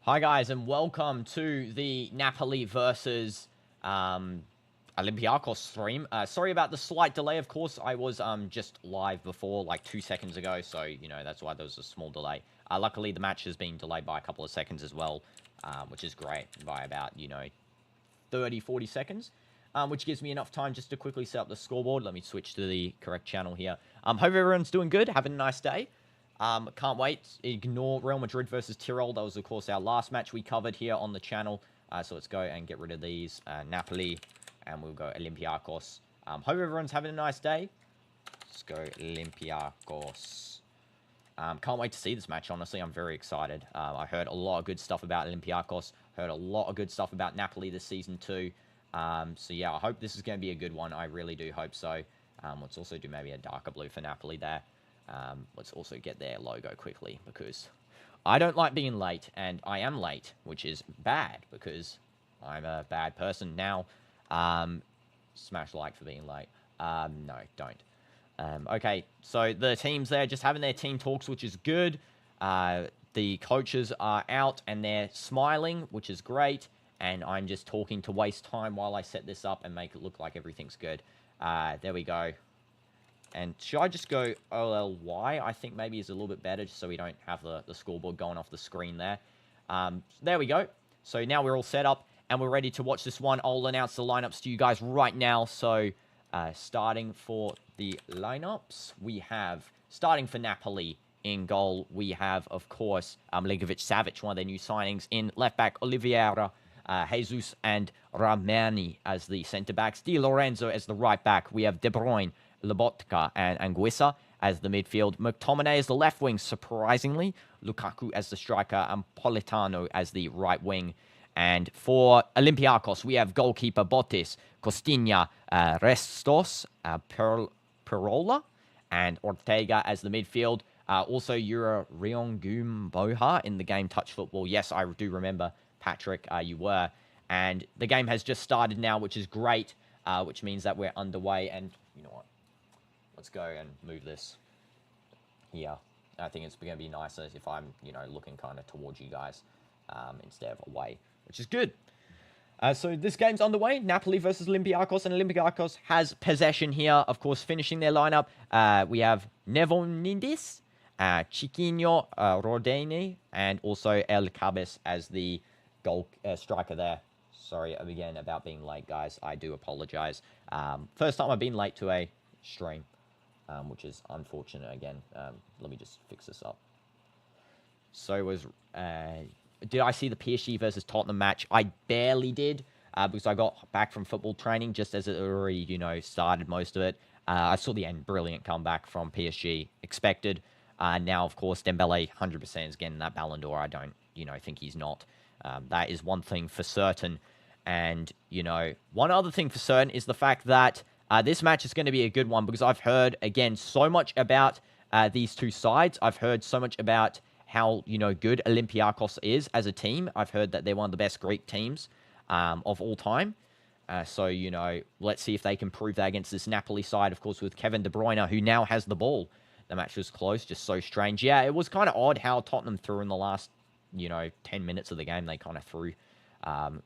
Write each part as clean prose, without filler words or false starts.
Hi guys, and welcome to the Napoli versus Olympiacos stream. Sorry about the slight delay, of course. I was just live before, like 2 seconds ago, so, that's why there was a small delay. Luckily, the match has been delayed by a couple of seconds as well, which is great, by about, 30, 40 seconds, which gives me enough time just to quickly set up the scoreboard. Let me switch to the correct channel here. Hope everyone's doing good, having a nice day. Can't wait. Ignore Real Madrid versus Tyrol. That was, of course, our last match we covered here on the channel. So let's go and get rid of these. Napoli, and we'll go Olympiacos. Hope everyone's having a nice day. Let's go Olympiacos. Can't wait to see this match, honestly. I'm very excited. I heard a lot of good stuff about Olympiacos. Heard a lot of good stuff about Napoli this season too. So yeah, I hope this is going to be a good one. I really do hope so. Let's also do maybe a darker blue for Napoli there. Let's also get their logo quickly, because I don't like being late, and I am late, which is bad, because I'm a bad person now. Smash like for being late. No, don't. Okay, so the teams there just having their team talks, which is good. The coaches are out, and they're smiling, which is great, and I'm just talking to waste time while I set this up and make it look like everything's good. There we go. And should I just go OLY? I think maybe is a little bit better, just so we don't have the scoreboard going off the screen there. There we go. So now we're all set up, and we're ready to watch this one. I'll announce the lineups to you guys right now. So starting for the lineups, we have, starting for Napoli in goal, we have, of course, Milinkovic-Savic, one of their new signings. In left-back, Oliveira, Jesus and Ramani as the centre-backs. Di Lorenzo as the right-back. We have De Bruyne, Lobotka, and Anguissa as the midfield. McTominay as the left wing, surprisingly. Lukaku as the striker, and Politano as the right wing. And for Olympiacos, we have goalkeeper Botis, Costinha, Restos, Perola, and Ortega as the midfield. Also, Yura Riongum Boha in the game Touch Football. Yes, I do remember, Patrick, you were. And the game has just started now, which is great, which means that we're underway. And you know what? Let's go and move this here. I think it's going to be nicer if I'm, looking kind of towards you guys instead of away, which is good. So this game's underway. Napoli versus Olympiacos, and Olympiacos has possession here. Of course, finishing their lineup, we have Nevonidis, Chiquinho, Rodene, and also El Cabes as the goal striker there. Sorry again about being late, guys. I do apologize. First time I've been late to a stream, which is unfortunate again. Let me just fix this up. So did I see the PSG versus Tottenham match? I barely did, because I got back from football training just as it already, started most of it. I saw the end, brilliant comeback from PSG, expected. Now, of course, Dembele 100% is getting that Ballon d'Or. I don't, think he's not. That is one thing for certain. And, one other thing for certain is the fact that this match is going to be a good one, because I've heard, again, so much about these two sides. I've heard so much about how, good Olympiacos is as a team. I've heard that they're one of the best Greek teams of all time. So, let's see if they can prove that against this Napoli side, of course, with Kevin De Bruyne, who now has the ball. The match was close, just so strange. Yeah, it was kind of odd how Tottenham threw in the last, 10 minutes of the game. They kind of threw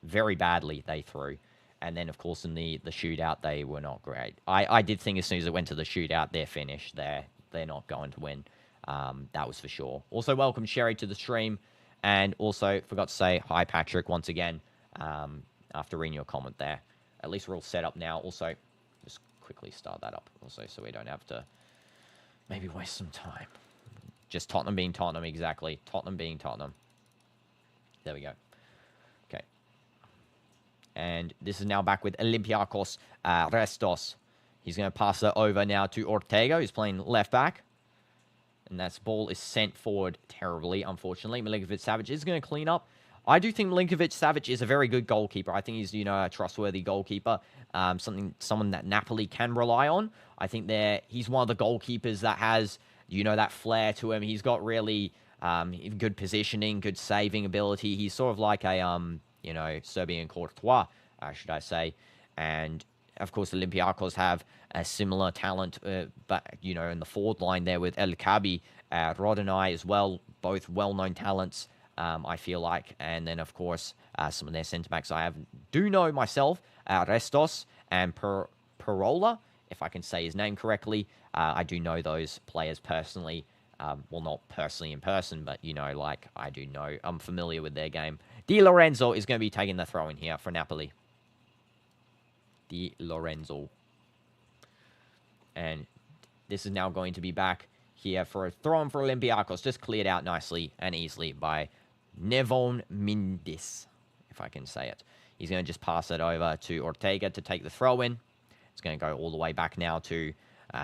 very badly, they threw. And then, of course, in the shootout, they were not great. I did think as soon as it went to the shootout, they're finished. They're not going to win. That was for sure. Also, welcome Sherry to the stream. And also, forgot to say hi, Patrick, once again, after reading your comment there. At least we're all set up now. Also, just quickly start that up also, so we don't have to maybe waste some time. Just Tottenham being Tottenham, exactly. Tottenham being Tottenham. There we go. Okay. And this is now back with Olympiacos, Restos. He's going to pass it over now to Ortega, who's playing left back. And that ball is sent forward terribly, unfortunately. Milinkovic-Savic is going to clean up. I do think Milinkovic-Savic is a very good goalkeeper. I think he's, a trustworthy goalkeeper. Someone that Napoli can rely on. I think he's one of the goalkeepers that has, that flair to him. He's got really good positioning, good saving ability. He's sort of like a, Serbian Courtois, should I say. And, of course, Olympiacos have a similar talent, but, in the forward line there with El Kabi, Rodinei as well, both well-known talents. I feel like. And then, of course, some of their centre-backs do know myself, Restos and Parola, if I can say his name correctly. I do know those players personally. Well, not personally in person, but, you know, like, I do know. I'm familiar with their game. Di Lorenzo is going to be taking the throw in here for Napoli. Di Lorenzo. And this is now going to be back here for a throw-in for Olympiacos. Just cleared out nicely and easily by Nevon Mindis, if I can say it. He's going to just pass it over to Ortega to take the throw-in. It's going to go all the way back now to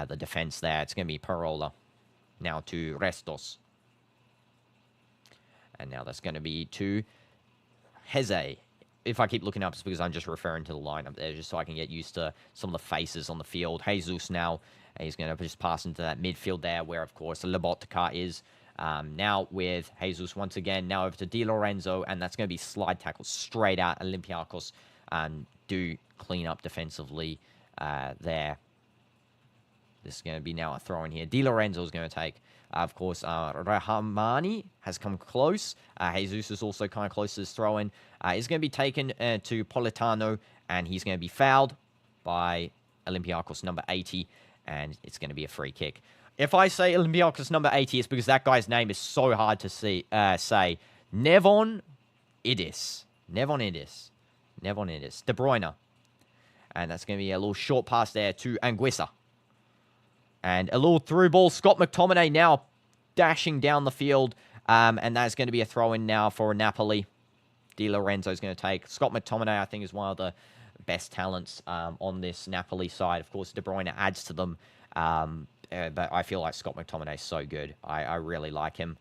the defense there. It's going to be Parola. Now to Restos. And now that's going to be to Heze. If I keep looking up, it's because I'm just referring to the lineup there, just so I can get used to some of the faces on the field. Jesus now, he's going to just pass into that midfield there, where, of course, Lobotka is. Now with Jesus once again, now over to Di Lorenzo, and that's going to be slide tackle straight out. Olympiacos do clean up defensively there. This is going to be now a throw in here. Di Lorenzo is going to take, of course, Rahamani has come close. Jesus is also kind of close to this throw in. He's going to be taken to Politano, and he's going to be fouled by Olympiacos number 80, and it's going to be a free kick. If I say Olympiacos number 80, it's because that guy's name is so hard to say. Nevon Idis. Nevon Idis. Nevon Idis. De Bruyne. And that's going to be a little short pass there to Anguissa. And a little through ball. Scott McTominay now dashing down the field. And that's going to be a throw-in now for Napoli. Di Lorenzo is going to take. Scott McTominay, I think, is one of the best talents on this Napoli side. Of course, De Bruyne adds to them. But I feel like Scott McTominay is so good. I really like him.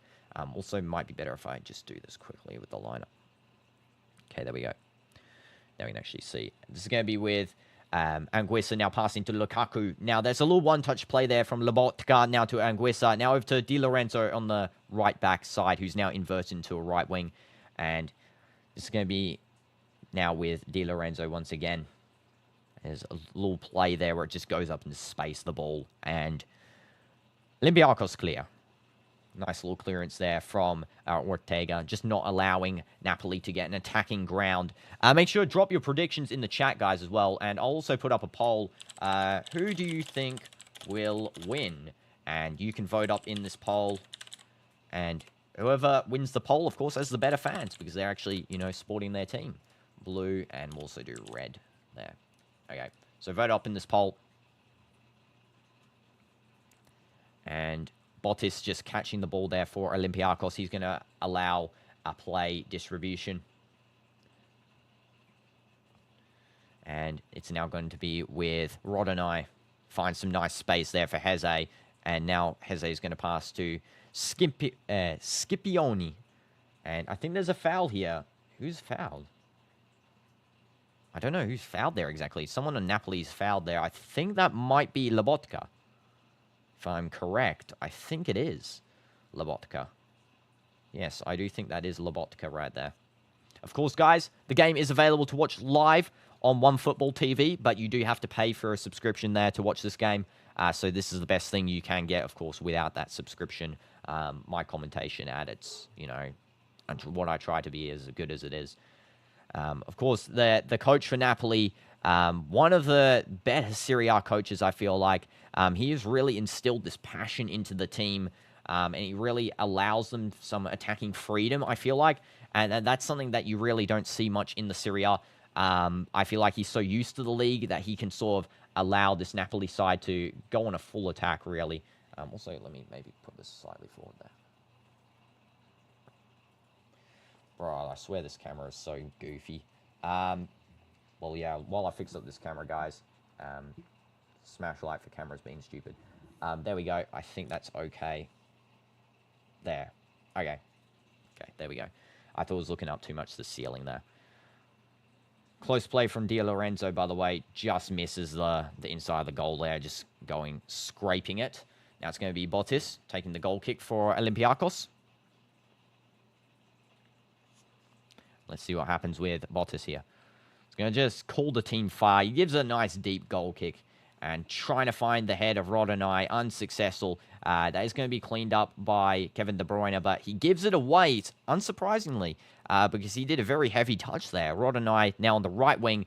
Also, might be better if I just do this quickly with the lineup. Okay, there we go. Now we can actually see. This is going to be with Anguissa now passing to Lukaku. Now, there's a little one-touch play there from Lobotka now to Anguissa. Now over to Di Lorenzo on the right-back side, who's now inverted into a right wing. And this is going to be now with Di Lorenzo once again. There's a little play there where it just goes up into space, the ball. And Olympiacos clear. Nice little clearance there from Ortega, just not allowing Napoli to get an attacking ground. Make sure to drop your predictions in the chat, guys, as well. And I'll also put up a poll. Who do you think will win? And you can vote up in this poll. And whoever wins the poll, of course, has the better fans, because they're actually, you know, supporting their team. Blue, and we'll also do red there. Okay, so vote up in this poll. And Bottis just catching the ball there for Olympiacos. He's going to allow a play distribution. And it's now going to be with Rodonai. Find some nice space there for Heze. And now Heze is going to pass to Scipioni. And I think there's a foul here. Who's fouled? I don't know who's fouled there exactly. Someone on Napoli's fouled there. I think that might be Lobotka. If I'm correct, I think it is Lobotka. Yes, I do think that is Lobotka right there. Of course, guys, the game is available to watch live on OneFootball TV, but you do have to pay for a subscription there to watch this game. So this is the best thing you can get, of course, without that subscription. My commentation at its, you know, what I try to be as good as it is. Of course, the coach for Napoli, one of the better Serie A coaches, I feel like. He has really instilled this passion into the team, and he really allows them some attacking freedom, I feel like. And that's something that you really don't see much in the Serie A. I feel like he's so used to the league that he can sort of allow this Napoli side to go on a full attack, really. Also, let me maybe put this slightly forward there. Bro, I swear this camera is so goofy. Well, yeah, while I fix up this camera, guys, smash like for cameras being stupid. There we go. I think that's okay. There. Okay. Okay, there we go. I thought I was looking up too much to the ceiling there. Close play from Di Lorenzo, by the way, just misses the inside of the goal there, just scraping it. Now it's going to be Bottis taking the goal kick for Olympiacos. Let's see what happens with Bottis here. He's going to just call the team fire. He gives a nice deep goal kick. and trying to find the head of Roddenay, unsuccessful. That is going to be cleaned up by Kevin De Bruyne, but he gives it away, unsurprisingly, because he did a very heavy touch there. Roddenay now on the right wing,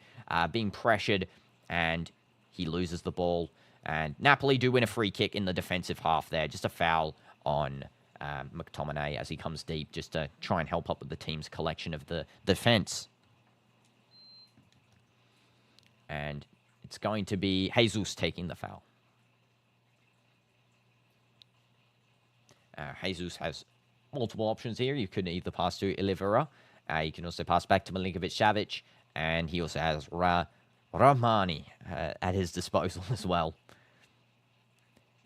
being pressured, and he loses the ball. And Napoli do win a free kick in the defensive half there. Just a foul on McTominay as he comes deep, just to try and help up with the team's collection of the defense. And it's going to be Jesus taking the foul. Jesus has multiple options here. You could either pass to Oliveira. You can also pass back to Milinkovic-Savic. And he also has Rahmani at his disposal as well.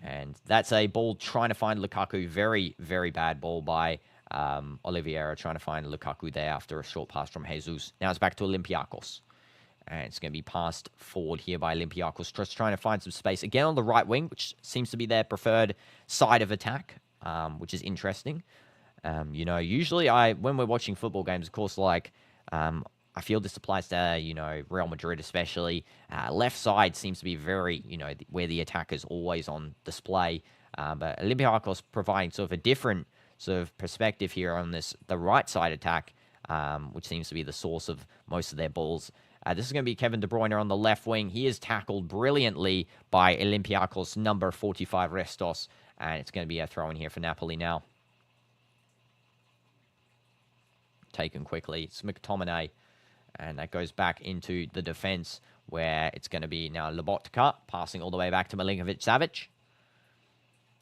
And that's a ball trying to find Lukaku. Very, very bad ball by Oliveira, trying to find Lukaku there after a short pass from Jesus. Now it's back to Olympiacos. And it's going to be passed forward here by Olympiacos, just trying to find some space. Again on the right wing, which seems to be their preferred side of attack, which is interesting. Usually when we're watching football games, of course, I feel this applies to, Real Madrid especially. Left side seems to be very, where the attack is always on display. But Olympiacos providing sort of a different sort of perspective here on the right side attack, which seems to be the source of most of their balls. This is going to be Kevin De Bruyne on the left wing. He is tackled brilliantly by Olympiacos number 45, Restos. And it's going to be a throw in here for Napoli now. Taken quickly. It's McTominay. And that goes back into the defense, where it's going to be now Lobotka passing all the way back to Milinkovic-Savic.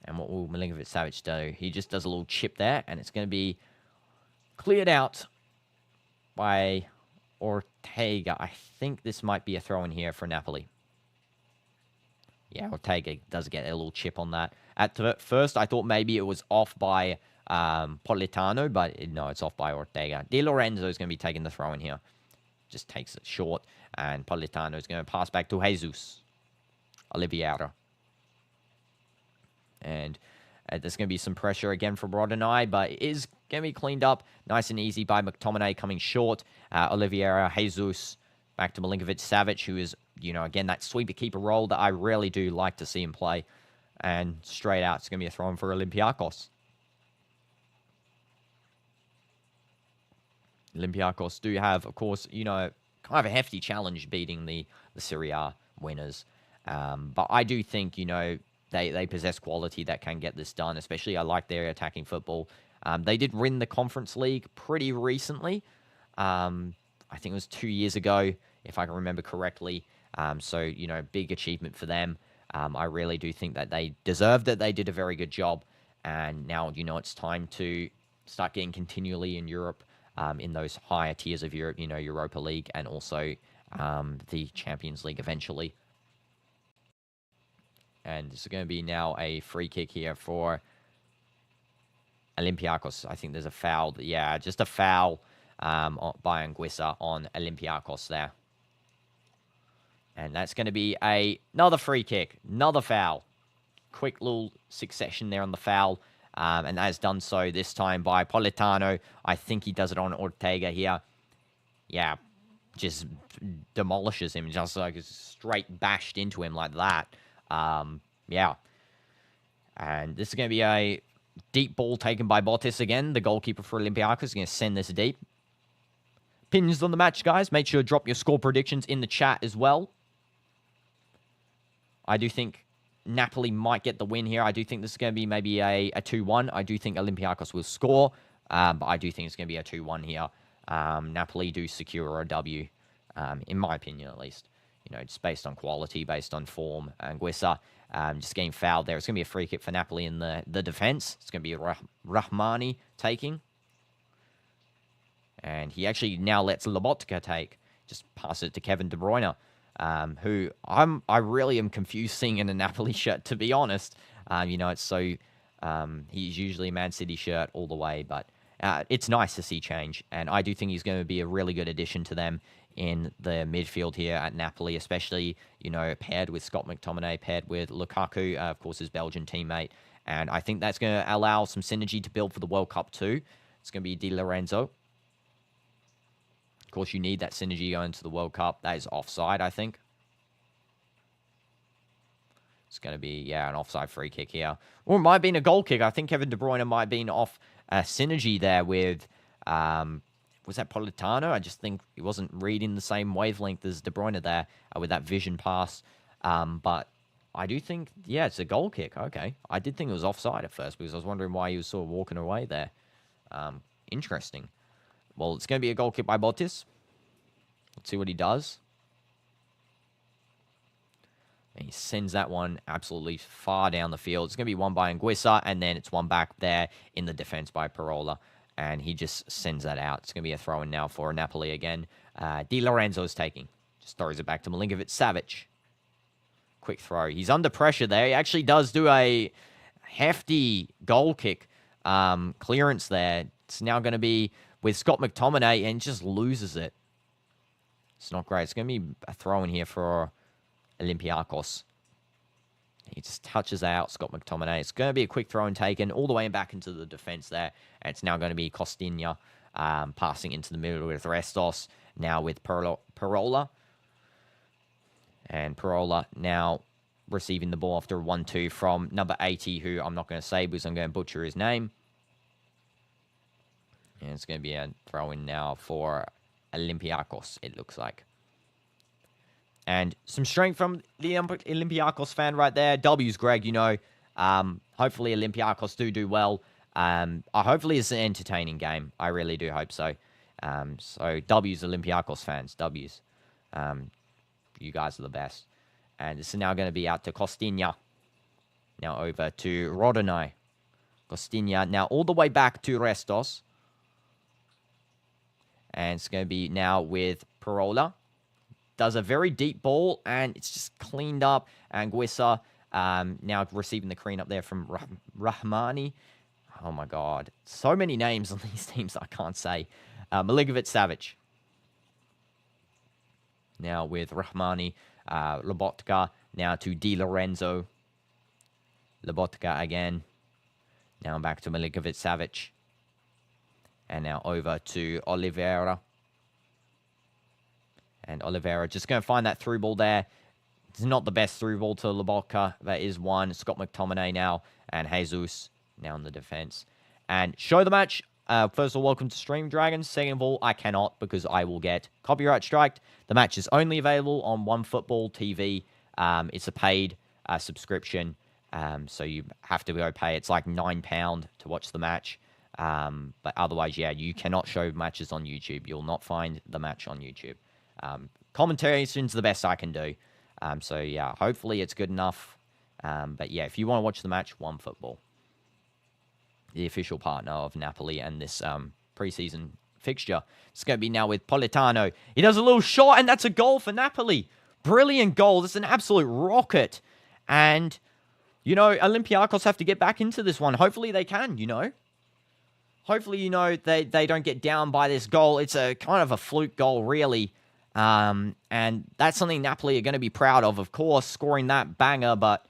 And what will Milinkovic-Savic do? He just does a little chip there, and it's going to be cleared out by Ortega. I think this might be a throw in here for Napoli. Yeah, Ortega does get a little chip on that. At first, I thought maybe it was off by Politano, but no, it's off by Ortega. Di Lorenzo is going to be taking the throw in here. Just takes it short, and Politano is going to pass back to Jesus. Oliveira. And there's going to be some pressure again from Roddenay, but it is going to be cleaned up nice and easy by McTominay coming short. Oliveira, Jesus, back to Milinkovic-Savic, who is, again, that sweeper keeper role that I really do like to see him play. And straight out, it's going to be a throw in for Olympiacos. Olympiacos do have, of course, kind of a hefty challenge beating the Serie A winners. But I do think, they possess quality that can get this done, especially I like their attacking football. They did win the Conference League pretty recently. I think it was 2 years ago, if I can remember correctly. So, big achievement for them. I really do think that they deserved it. They did a very good job. And now, it's time to start getting continually in Europe, in those higher tiers of Europe, Europa League and also the Champions League eventually. And this is going to be now a free kick here for Olympiacos. I think there's a foul. Yeah, just a foul by Anguissa on Olympiacos there. And that's going to be another free kick, another foul. Quick little succession there on the foul. And that is done so this time by Politano. I think he does it on Ortega here. Yeah, just demolishes him, just like straight bashed into him like that. Yeah. And this is going to be a deep ball taken by Bottas again. The goalkeeper for Olympiacos is going to send this deep. Opinions on the match, guys. Make sure to drop your score predictions in the chat as well. I do think Napoli might get the win here. I do think this is going to be maybe a 2-1. I do think Olympiacos will score, but I do think it's going to be a 2-1 here. Napoli do secure a W, in my opinion at least. Just based on quality, based on form. Anguissa just getting fouled there. It's going to be a free kick for Napoli in the defense. It's going to be Rahmani taking. And he actually now lets Lobotka take. Just pass it to Kevin De Bruyne. Who I really am confused seeing in a Napoli shirt, to be honest. It's so, he's usually a Man City shirt all the way, but it's nice to see change, and I do think he's going to be a really good addition to them in the midfield here at Napoli, especially, paired with Scott McTominay, paired with Lukaku, of course, his Belgian teammate, and I think that's going to allow some synergy to build for the World Cup too. It's going to be Di Lorenzo. Of course, you need that synergy going to the World Cup. That is offside, I think. It's going to be, yeah, an offside free kick here. Or it might have been a goal kick. I think Kevin De Bruyne might have been off synergy there with, was that Politano? I just think he wasn't reading the same wavelength as De Bruyne there with that vision pass. But I do think, yeah, it's a goal kick. Okay. I did think it was offside at first because I was wondering why he was sort of walking away there. Interesting. Well, it's going to be a goal kick by Bottas. Let's see what he does. And he sends that one absolutely far down the field. It's going to be one by Anguissa, and then it's one back there in the defense by Parola. And he just sends that out. It's going to be a throw-in now for Napoli again. Di Lorenzo is taking. Just throws it back to Milinkovic-Savic. Quick throw. He's under pressure there. He actually does do a hefty goal kick clearance there. It's now going to be with Scott McTominay, and just loses it. It's not great. It's going to be a throw-in here for Olympiacos. He just touches out Scott McTominay. It's going to be a quick throw and taken all the way back into the defense there. And it's now going to be Costinha passing into the middle with Restos. Now with Parola. And Parola now receiving the ball after a 1-2 from number 80, who I'm not going to say because I'm going to butcher his name. And it's going to be a throw-in now for Olympiacos, it looks like. And some strength from the Olympiacos fan right there. W's, Greg, you know. Hopefully Olympiacos do well. Hopefully it's an entertaining game. I really do hope so. So W's, Olympiacos fans. W's. You guys are the best. And this is now going to be out to Costinha. Now over to Rodonai. Costinha now all the way back to Restos. And it's going to be now with Parola. Does a very deep ball, and it's just cleaned up. Anguissa now receiving the clean up there from Rahmani. Oh, my God. So many names on these teams I can't say. Milinkovic-Savic. Now with Rahmani. Lobotka now to Di Lorenzo. Lobotka again. Now back to Milinkovic-Savic. And now over to Oliveira. And Oliveira just going to find that through ball there. It's not the best through ball to Lobotka. That is one. Scott McTominay now. And Jesus now in the defense. And show the match. First of all, welcome to Stream Dragons. Second of all, I cannot because I will get copyright striked. The match is only available on OneFootball TV. It's a paid subscription. So you have to go pay. It's like £9 to watch the match. But otherwise, yeah, you cannot show matches on YouTube. You'll not find the match on YouTube. Commentation's the best I can do. So, yeah, hopefully it's good enough. But, yeah, if you want to watch the match, OneFootball, the official partner of Napoli and this preseason fixture. It's going to be now with Politano. He does a little shot, and that's a goal for Napoli. Brilliant goal. That's an absolute rocket. And, you know, Olympiacos have to get back into this one. Hopefully they can, you know. Hopefully, you know, they don't get down by this goal. It's a kind of a fluke goal, really. And that's something Napoli are going to be proud of course, scoring that banger. But,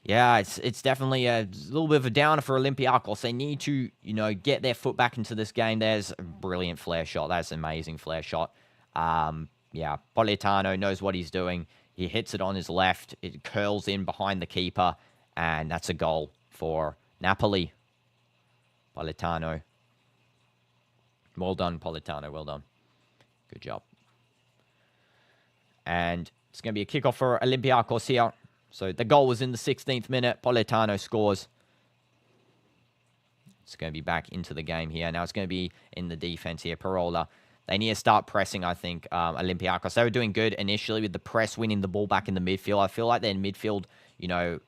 yeah, it's definitely a little bit of a downer for Olympiacos. They need to, you know, get their foot back into this game. There's a brilliant flare shot. That's an amazing flare shot. Yeah, Politano knows what he's doing. He hits it on his left. It curls in behind the keeper. And that's a goal for Napoli. Politano. Well done, Politano. Well done. Good job. And it's going to be a kickoff for Olympiacos here. So the goal was in the 16th minute. Politano scores. It's going to be back into the game here. Now it's going to be in the defense here. Parola. They need to start pressing, I think, Olympiacos. They were doing good initially with the press, winning the ball back in the midfield. I feel like their midfield, you know,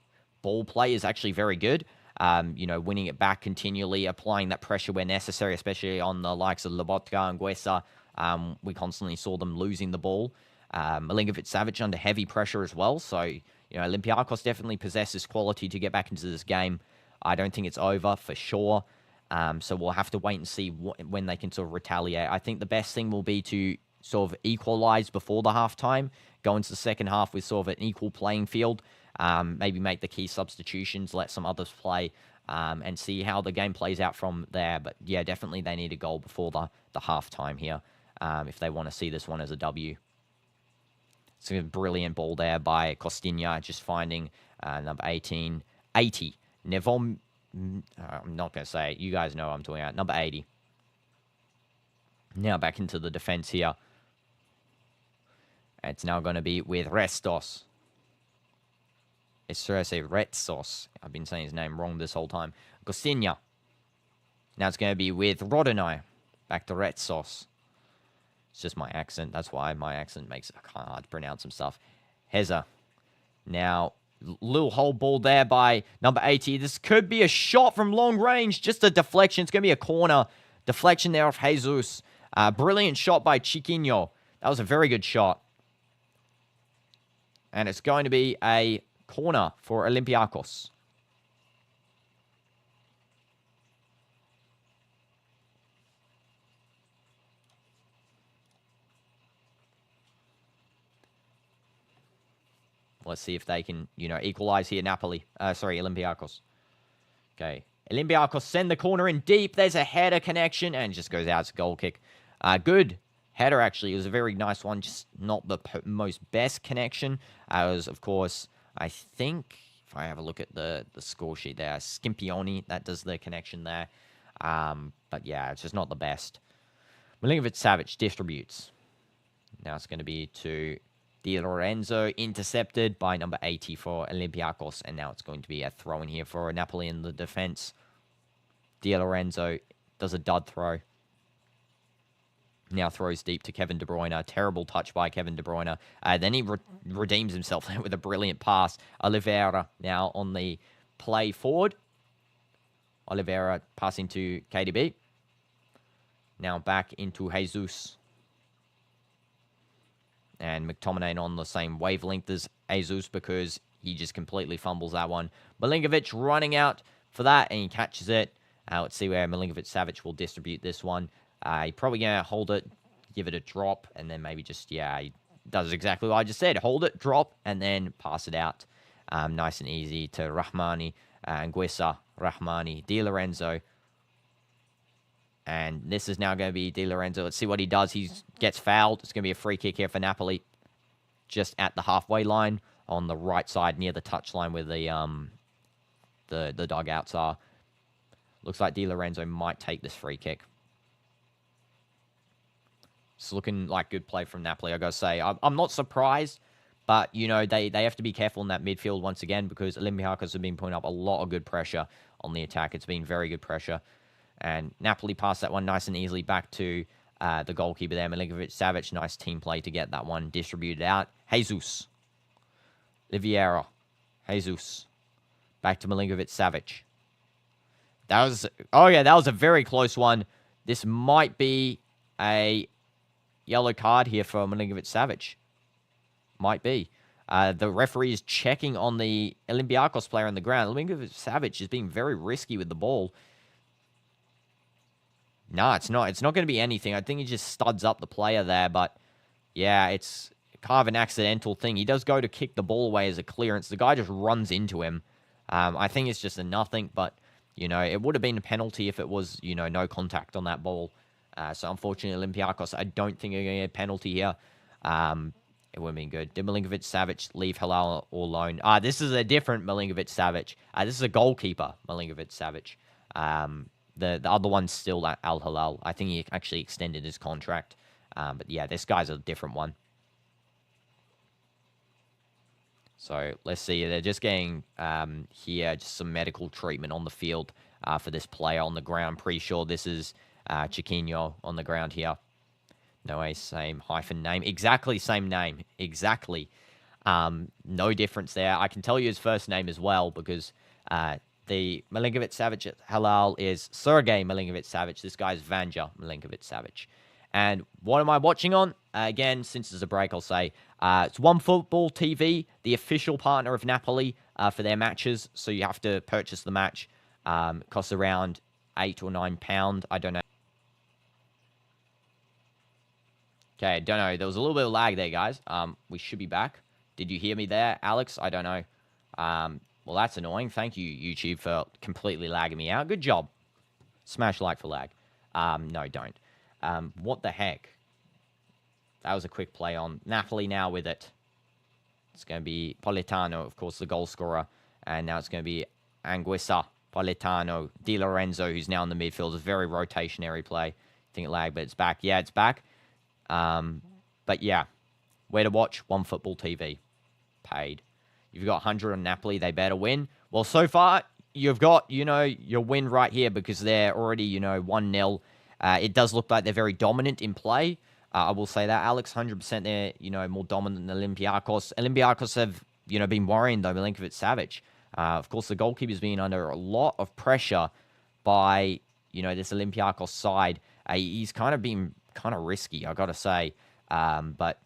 ball play is actually very good. You know, winning it back continually, applying that pressure where necessary, especially on the likes of Lobotka and Guessa. We constantly saw them losing the ball. Milinkovic-Savic under heavy pressure as well. So, you know, Olympiacos definitely possesses quality to get back into this game. I don't think it's over for sure. So we'll have to wait and see when they can sort of retaliate. I think the best thing will be to sort of equalize before the halftime, go into the second half with sort of an equal playing field. Maybe make the key substitutions, let some others play, and see how the game plays out from there. But, yeah, definitely they need a goal before the halftime here if they want to see this one as a W. It's a brilliant ball there by Costinha, just finding number 18, 80. Nevom, I'm not going to say it. You guys know what I'm talking about. Number 80. Now back into the defense here. It's now going to be with Restos. It's sure I say Retsos. I've been saying his name wrong this whole time. Costinha. Now it's going to be with Rodonai. Back to Retsos. It's just my accent. That's why my accent makes it kind of hard to pronounce some stuff. Heza. Now, little hole ball there by number 80. This could be a shot from long range. Just a deflection. It's going to be a corner. Deflection there of Jesus. Brilliant shot by Chiquinho. That was a very good shot. And it's going to be a corner for Olympiacos. Let's see if they can, equalize here. Olympiacos. Okay. Olympiacos send the corner in deep. There's a header connection and just goes out. It's a goal kick. Good header, actually. It was a very nice one. Just not the most best connection. It was, of course, I think, if I have a look at the score sheet there, Skimpioni, that does the connection there. But yeah, it's just not the best. Milinkovic-Savic distributes. Now it's going to be to Di Lorenzo, intercepted by number 80 for Olympiacos. And now it's going to be a throw in here for Napoli in the defense. Di Lorenzo does a dud throw. Now throws deep to Kevin De Bruyne. Terrible touch by Kevin De Bruyne. Then he redeems himself with a brilliant pass. Oliveira now on the play forward. Oliveira passing to KDB. Now back into Jesus. And McTominay on the same wavelength as Jesus because he just completely fumbles that one. Milinkovic running out for that, and he catches it. Let's see where Milinkovic-Savic will distribute this one. He's probably going to hold it, give it a drop, and then maybe just, he does exactly what I just said. Hold it, drop, and then pass it out. Nice and easy to Rahmani, Anguissa, Rahmani, Di Lorenzo. And this is now going to be Di Lorenzo. Let's see what he does. He gets fouled. It's going to be a free kick here for Napoli. Just at the halfway line on the right side near the touchline where the dugouts are. Looks like Di Lorenzo might take this free kick. It's looking like good play from Napoli, I got to say. I'm not surprised, but, they have to be careful in that midfield once again because Olympiacos have been putting up a lot of good pressure on the attack. It's been very good pressure. And Napoli passed that one nice and easily back to the goalkeeper there, Milinkovic-Savic. Nice team play to get that one distributed out. Jesus. Oliveira. Jesus. Back to Milinkovic-Savic. That was a very close one. This might be a yellow card here for Milinkovic-Savic. Might be. The referee is checking on the Olympiacos player on the ground. Milinkovic-Savic is being very risky with the ball. No, it's not. It's not going to be anything. I think he just studs up the player there, but yeah, it's kind of an accidental thing. He does go to kick the ball away as a clearance. The guy just runs into him. I think it's just a nothing, but, it would have been a penalty if it was, no contact on that ball. So unfortunately, Olympiacos, I don't think are going to get a penalty here. It would have been good. Did Milinkovic-Savic leave Halal alone? This is a different Milinkovic-Savic. This is a goalkeeper, Milinkovic-Savic. The other one's still at Al Hilal. I think he actually extended his contract. But yeah, this guy's a different one. So let's see. They're just getting here just some medical treatment on the field for this player on the ground. Pretty sure this is Chiquinho on the ground here. No way, same hyphen name. Exactly same name. Exactly. No difference there. I can tell you his first name as well because the Milinkovic-Savic at Halal is Sergei Milinkovic-Savic. This guy's Vanja Milinkovic-Savic. And what am I watching on? Again, since there's a break, I'll say it's OneFootball TV, the official partner of Napoli for their matches. So you have to purchase the match. It costs around £8 or £9. I don't know. Okay, don't know. There was a little bit of lag there, guys. We should be back. Did you hear me there, Alex? I don't know. Well, that's annoying. Thank you, YouTube, for completely lagging me out. Good job. Smash like for lag. No, don't. What the heck? That was a quick play on Napoli now with it. It's going to be Politano, of course, the goal scorer. And now it's going to be Anguissa, Politano, Di Lorenzo, who's now in the midfield. It's a very rotationary play. I think it lagged, but it's back. Yeah, it's back. But yeah, where to watch? One Football TV. Paid. You've got 100 on Napoli. They better win. Well, so far, you've got, your win right here because they're already, 1-0. It does look like they're very dominant in play. I will say that, Alex, 100% they're, more dominant than Olympiacos. Olympiacos have, been worrying, though, Milinkovic-Savic. Of course, the goalkeeper's been under a lot of pressure by, this Olympiacos side. He's kind of been risky, I got to say. But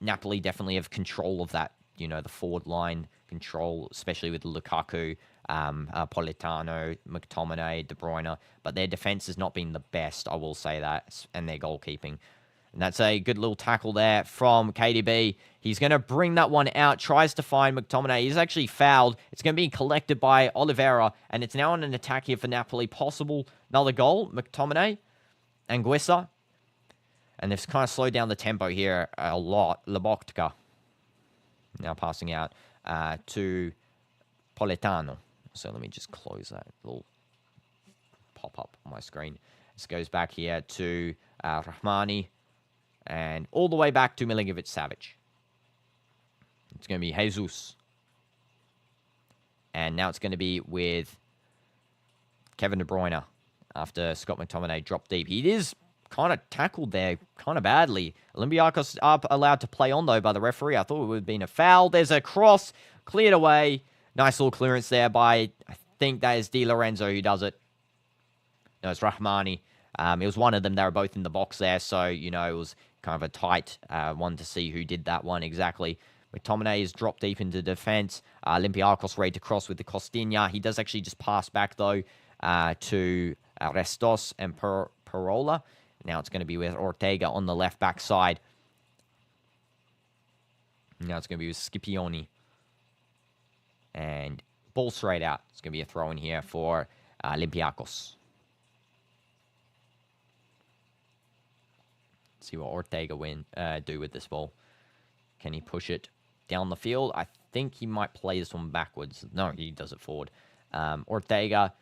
Napoli definitely have control of that, the forward line control, especially with Lukaku, Politano, McTominay, De Bruyne. But their defense has not been the best, I will say that, and their goalkeeping. And that's a good little tackle there from KDB. He's going to bring that one out, tries to find McTominay. He's actually fouled. It's going to be collected by Oliveira, and it's now on an attack here for Napoli. Possible another goal, McTominay, Anguissa. And they've kind of slowed down the tempo here a lot. Lobotka now passing out to Politano. So let me just close that little pop-up on my screen. This goes back here to Rahmani. And all the way back to Milinkovic-Savic. It's going to be Jesus. And now it's going to be with Kevin De Bruyne after Scott McTominay dropped deep. He is kind of tackled there kind of badly. Olympiacos are allowed to play on, though, by the referee. I thought it would have been a foul. There's a cross cleared away. Nice little clearance there by, I think that is Di Lorenzo who does it. No, it's Rahmani. It was one of them. They were both in the box there. So, it was kind of a tight one to see who did that one exactly. McTominay is dropped deep into defense. Olympiacos ready to cross with the Costinha. He does actually just pass back, though, to Restos and Parola. Now it's going to be with Ortega on the left back side. Now it's going to be with Scipioni. And ball straight out. It's going to be a throw in here for Olympiacos. See what Ortega do with this ball. Can he push it down the field? I think he might play this one backwards. No, he does it forward. Ortega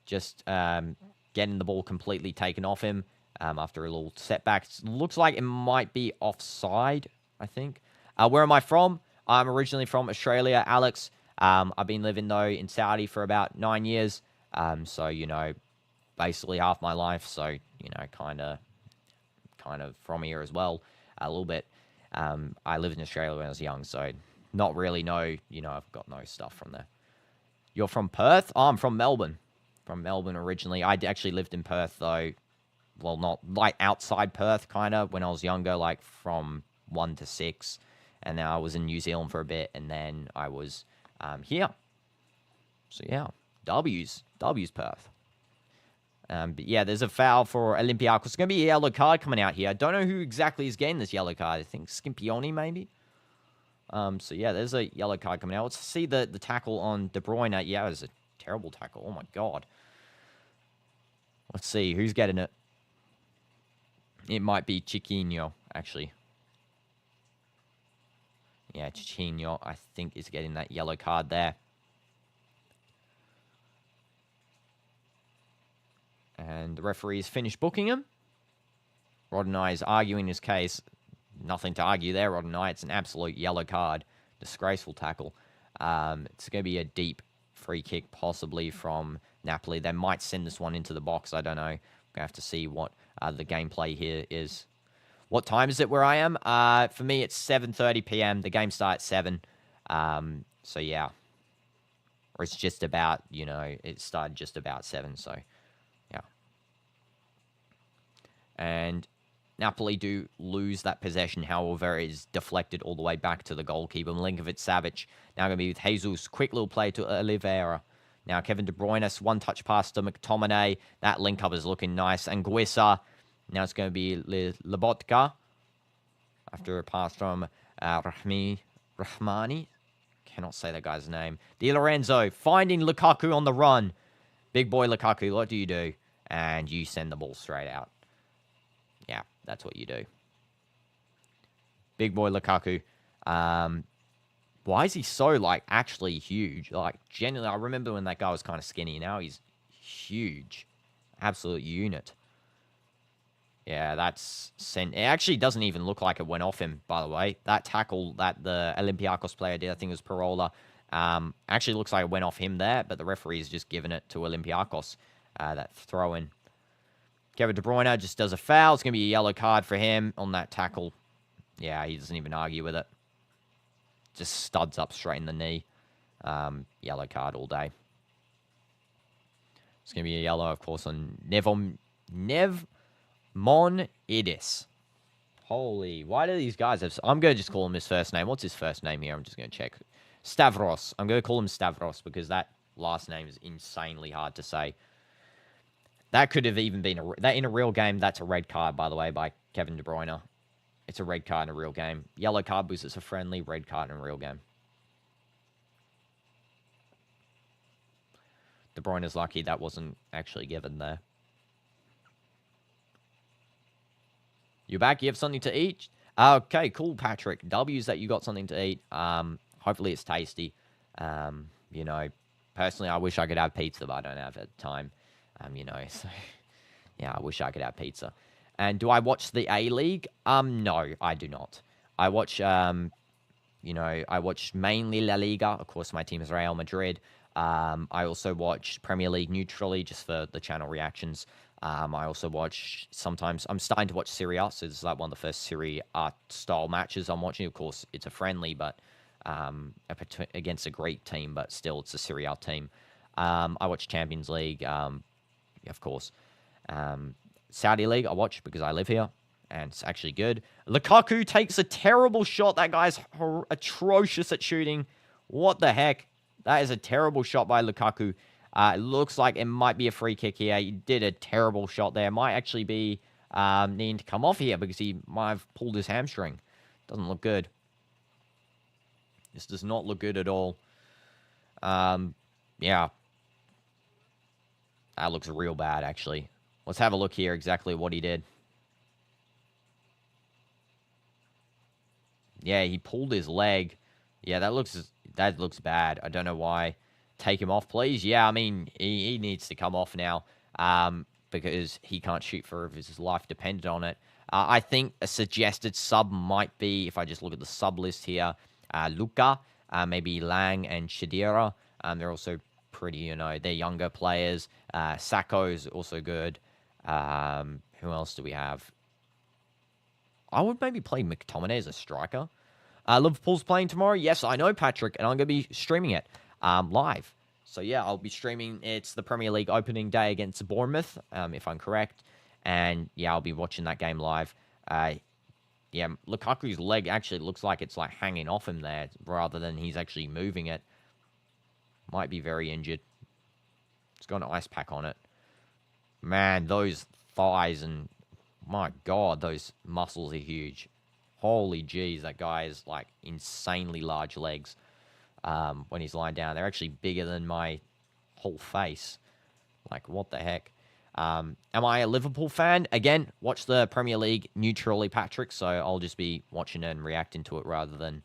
just getting the ball completely taken off him after a little setback. Looks like it might be offside, I think. Where am I from? I'm originally from Australia, Alex. I've been living, though, in Saudi for about 9 years. So, basically half my life. So, kind of from here as well, a little bit. I lived in Australia when I was young, so not really know, I've got no stuff from there. You're from Perth? Oh, I'm from Melbourne. From Melbourne originally. I actually lived in Perth, though. Well, not like outside Perth, kind of, when I was younger, like from 1 to 6. And then I was in New Zealand for a bit, and then I was here. So, yeah, W's Perth. But yeah, there's a foul for Olympiacos. It's going to be a yellow card coming out here. I don't know who exactly is getting this yellow card. I think Scipioni, maybe. So yeah, there's a yellow card coming out. Let's see the tackle on De Bruyne. Yeah, it was a terrible tackle. Oh my god. Let's see who's getting it. It might be Chiquinho, actually. Yeah, Chiquinho, I think, is getting that yellow card there. And the referee's finished booking him. Roddenay is arguing his case. Nothing to argue there, Roddenay. It's an absolute yellow card. Disgraceful tackle. It's going to be a deep free kick, possibly from Napoli. They might send this one into the box. I don't know. We're going to have to see what the gameplay here is. What time is it where I am? For me, it's 7:30 p.m. The game starts at 7. So, yeah. Or it's just about, it started just about 7, so... And Napoli do lose that possession. However, it is deflected all the way back to the goalkeeper. Milinkovic-Savic now going to be with Jesus. Quick little play to Oliveira. Now Kevin De Bruyne, one-touch pass to McTominay. That link-up is looking nice. Anguissa. Now it's going to be Lobotka. After a pass from Rahmani. Cannot say that guy's name. Di Lorenzo finding Lukaku on the run. Big boy Lukaku, what do you do? And you send the ball straight out. Yeah, that's what you do. Big boy Lukaku. Why is he so, like, actually huge? Like, genuinely, I remember when that guy was kind of skinny. Now he's huge. Absolute unit. Yeah, that's... It actually doesn't even look like it went off him, by the way. That tackle that the Olympiacos player did, I think it was Parola, actually looks like it went off him there, but the referee's just given it to Olympiacos, that throw-in. Kevin De Bruyne just does a foul. It's going to be a yellow card for him on that tackle. Yeah, he doesn't even argue with it. Just studs up straight in the knee. Yellow card all day. It's going to be a yellow, of course, on Nevmonidis. Holy, why do these guys have... I'm going to just call him his first name. What's his first name here? I'm just going to check. Stavros. I'm going to call him Stavros because that last name is insanely hard to say. That could have even been that in a real game. That's a red card, by the way, by Kevin De Bruyne. It's a red card in a real game. Yellow card because it's a friendly. Red card in a real game. De Bruyne is lucky that wasn't actually given there. You back? You have something to eat? Okay, cool, Patrick. W's that you got something to eat. Hopefully it's tasty. You know, personally, I wish I could have pizza, but I don't have it at the time. You know, so yeah, I wish I could have pizza. And do I watch the A-League? No, I do not. I watch, you know, I watch mainly La Liga. Of course, my team is Real Madrid. I also watch Premier League neutrally just for the channel reactions. I also watch sometimes. I'm starting to watch Serie A, so this is like one of the first Serie A style matches I'm watching. Of course, it's a friendly, but against a great team, but still, it's a Serie A team. I watch Champions League, of course. Saudi League, I watch because I live here, and it's actually good. Lukaku takes a terrible shot. That guy's atrocious at shooting. What the heck? That is a terrible shot by Lukaku. It looks like it might be a free kick here. He did a terrible shot there. Might actually be needing to come off here because he might have pulled his hamstring. Doesn't look good. This does not look good at all. Yeah. That looks real bad, actually. Let's have a look here exactly what he did. Yeah, he pulled his leg. Yeah, that looks bad. I don't know why. Take him off, please. Yeah, I mean, he needs to come off now because he can't shoot for if his life depended on it. I think a suggested sub might be, if I just look at the sub list here, Luka, maybe Lang and Shadira. They're also pretty, you know, they're younger players. Sacco is also good. Who else do we have? I would maybe play McTominay as a striker. Liverpool's playing tomorrow. Yes, I know, Patrick, and I'm going to be streaming it live. So, yeah, I'll be streaming. It's the Premier League opening day against Bournemouth, if I'm correct. And, yeah, I'll be watching that game live. Yeah, Lukaku's leg actually looks like it's, like, hanging off him there rather than he's actually moving it. Might be very injured. It's got an ice pack on it. Man, those thighs and... My God, those muscles are huge. Holy jeez, that guy has, like, insanely large legs when he's lying down. They're actually bigger than my whole face. Like, what the heck? Am I a Liverpool fan? Again, watch the Premier League neutrally, Patrick, so I'll just be watching it and reacting to it rather than,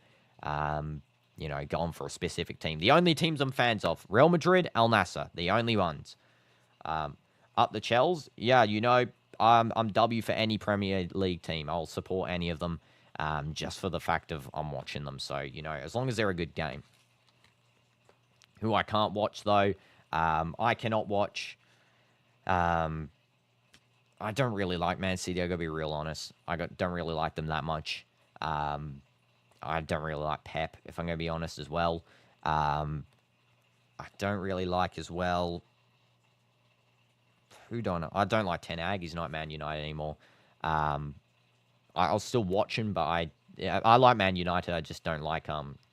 you know, going for a specific team. The only teams I'm fans of, Real Madrid, Al Nassr, the only ones. Up the Chels, yeah, you know, I'm W for any Premier League team. I'll support any of them just for the fact of I'm watching them. So, you know, as long as they're a good game. Who I can't watch, though, I cannot watch. I don't really like Man City. I got to be real honest. Don't really like them that much. I don't really like Pep, if I'm going to be honest as well. I don't really like as well... I don't like Ten Hag. He's not Man United anymore. I'll still watch him, but I like Man United. I just don't like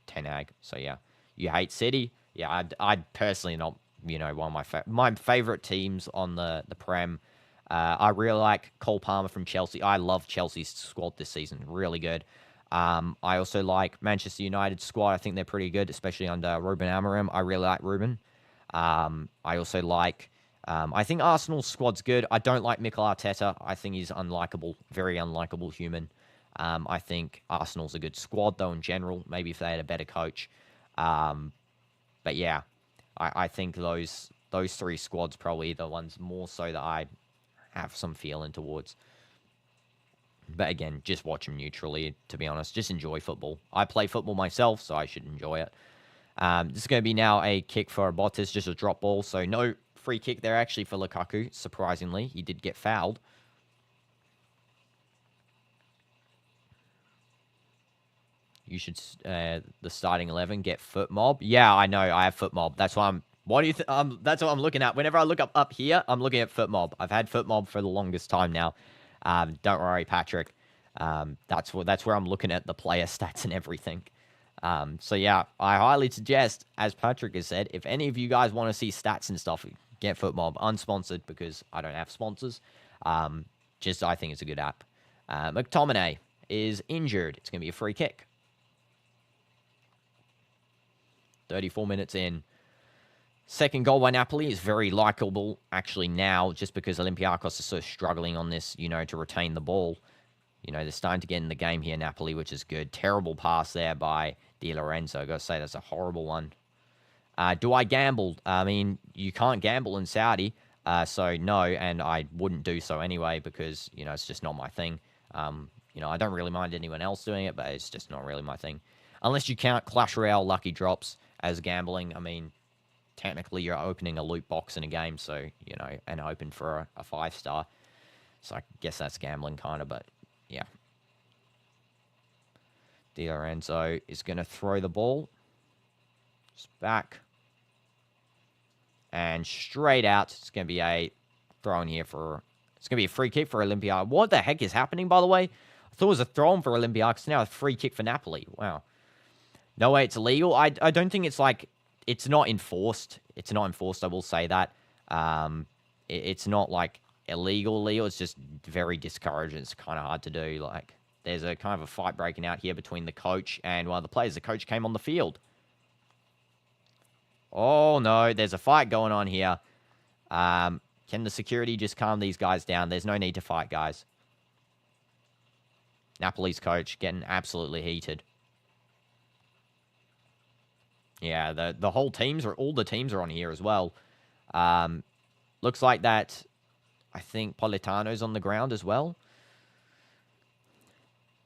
Ten Hag. So yeah, you hate City. Yeah, I personally not, you know, one of my favorite teams on the Prem. I really like Cole Palmer from Chelsea. I love Chelsea's squad this season. Really good. I also like Manchester United's squad. I think they're pretty good, especially under Ruben Amorim. I really like Ruben. I also like. I think Arsenal's squad's good. I don't like Mikel Arteta. I think he's unlikable, very unlikable human. I think Arsenal's a good squad, though, in general. Maybe if they had a better coach. But yeah, I think those three squads probably the ones more so that I have some feeling towards. But again, just watch them neutrally, to be honest. Just enjoy football. I play football myself, so I should enjoy it. This is going to be now a kick for Bottas, just a drop ball. So no free kick there, actually, for Lukaku, surprisingly. He did get fouled. You should, the starting 11, get foot mob. Yeah, I know, I have foot mob. That's why I'm, what do you think? That's what I'm looking at. Whenever I look up here, I'm looking at foot mob. I've had foot mob for the longest time now. Don't worry, Patrick. That's where I'm looking at the player stats and everything. So yeah, I highly suggest, as Patrick has said, if any of you guys want to see stats and stuff, get foot mob. Unsponsored, because I don't have sponsors. Just, I think it's a good app. McTominay is injured. It's going to be a free kick. 34 minutes in. Second goal by Napoli is very likable, actually, now, just because Olympiacos is so struggling on this, to retain the ball. They're starting to get in the game here, Napoli, which is good. Terrible pass there by Di Lorenzo. I've got to say, that's a horrible one. Do I gamble? I mean, you can't gamble in Saudi, so no, and I wouldn't do so anyway, because, it's just not my thing. I don't really mind anyone else doing it, but it's just not really my thing. Unless you count Clash Royale lucky drops as gambling. I mean, technically you're opening a loot box in a game, so, and open for a 5-star. So I guess that's gambling kind of, but yeah. Di Lorenzo is going to throw the ball. Just back. And straight out. It's going to be a throw in here for... It's going to be a free kick for Olympiacos. What the heck is happening, by the way? I thought it was a throw in for Olympiacos. Now a free kick for Napoli. Wow. No way it's illegal. I don't think it's like... It's not enforced. It's not enforced, I will say that. It's not like illegal. It's just very discouraging. It's kind of hard to do. Like, there's a kind of a fight breaking out here between the coach and one of the players. The coach came on the field. Oh, no. There's a fight going on here. Can the security just calm these guys down? There's no need to fight, guys. Napoli's coach getting absolutely heated. Yeah, the whole teams, or all the teams are on here as well. Looks like that, I think Politano's on the ground as well.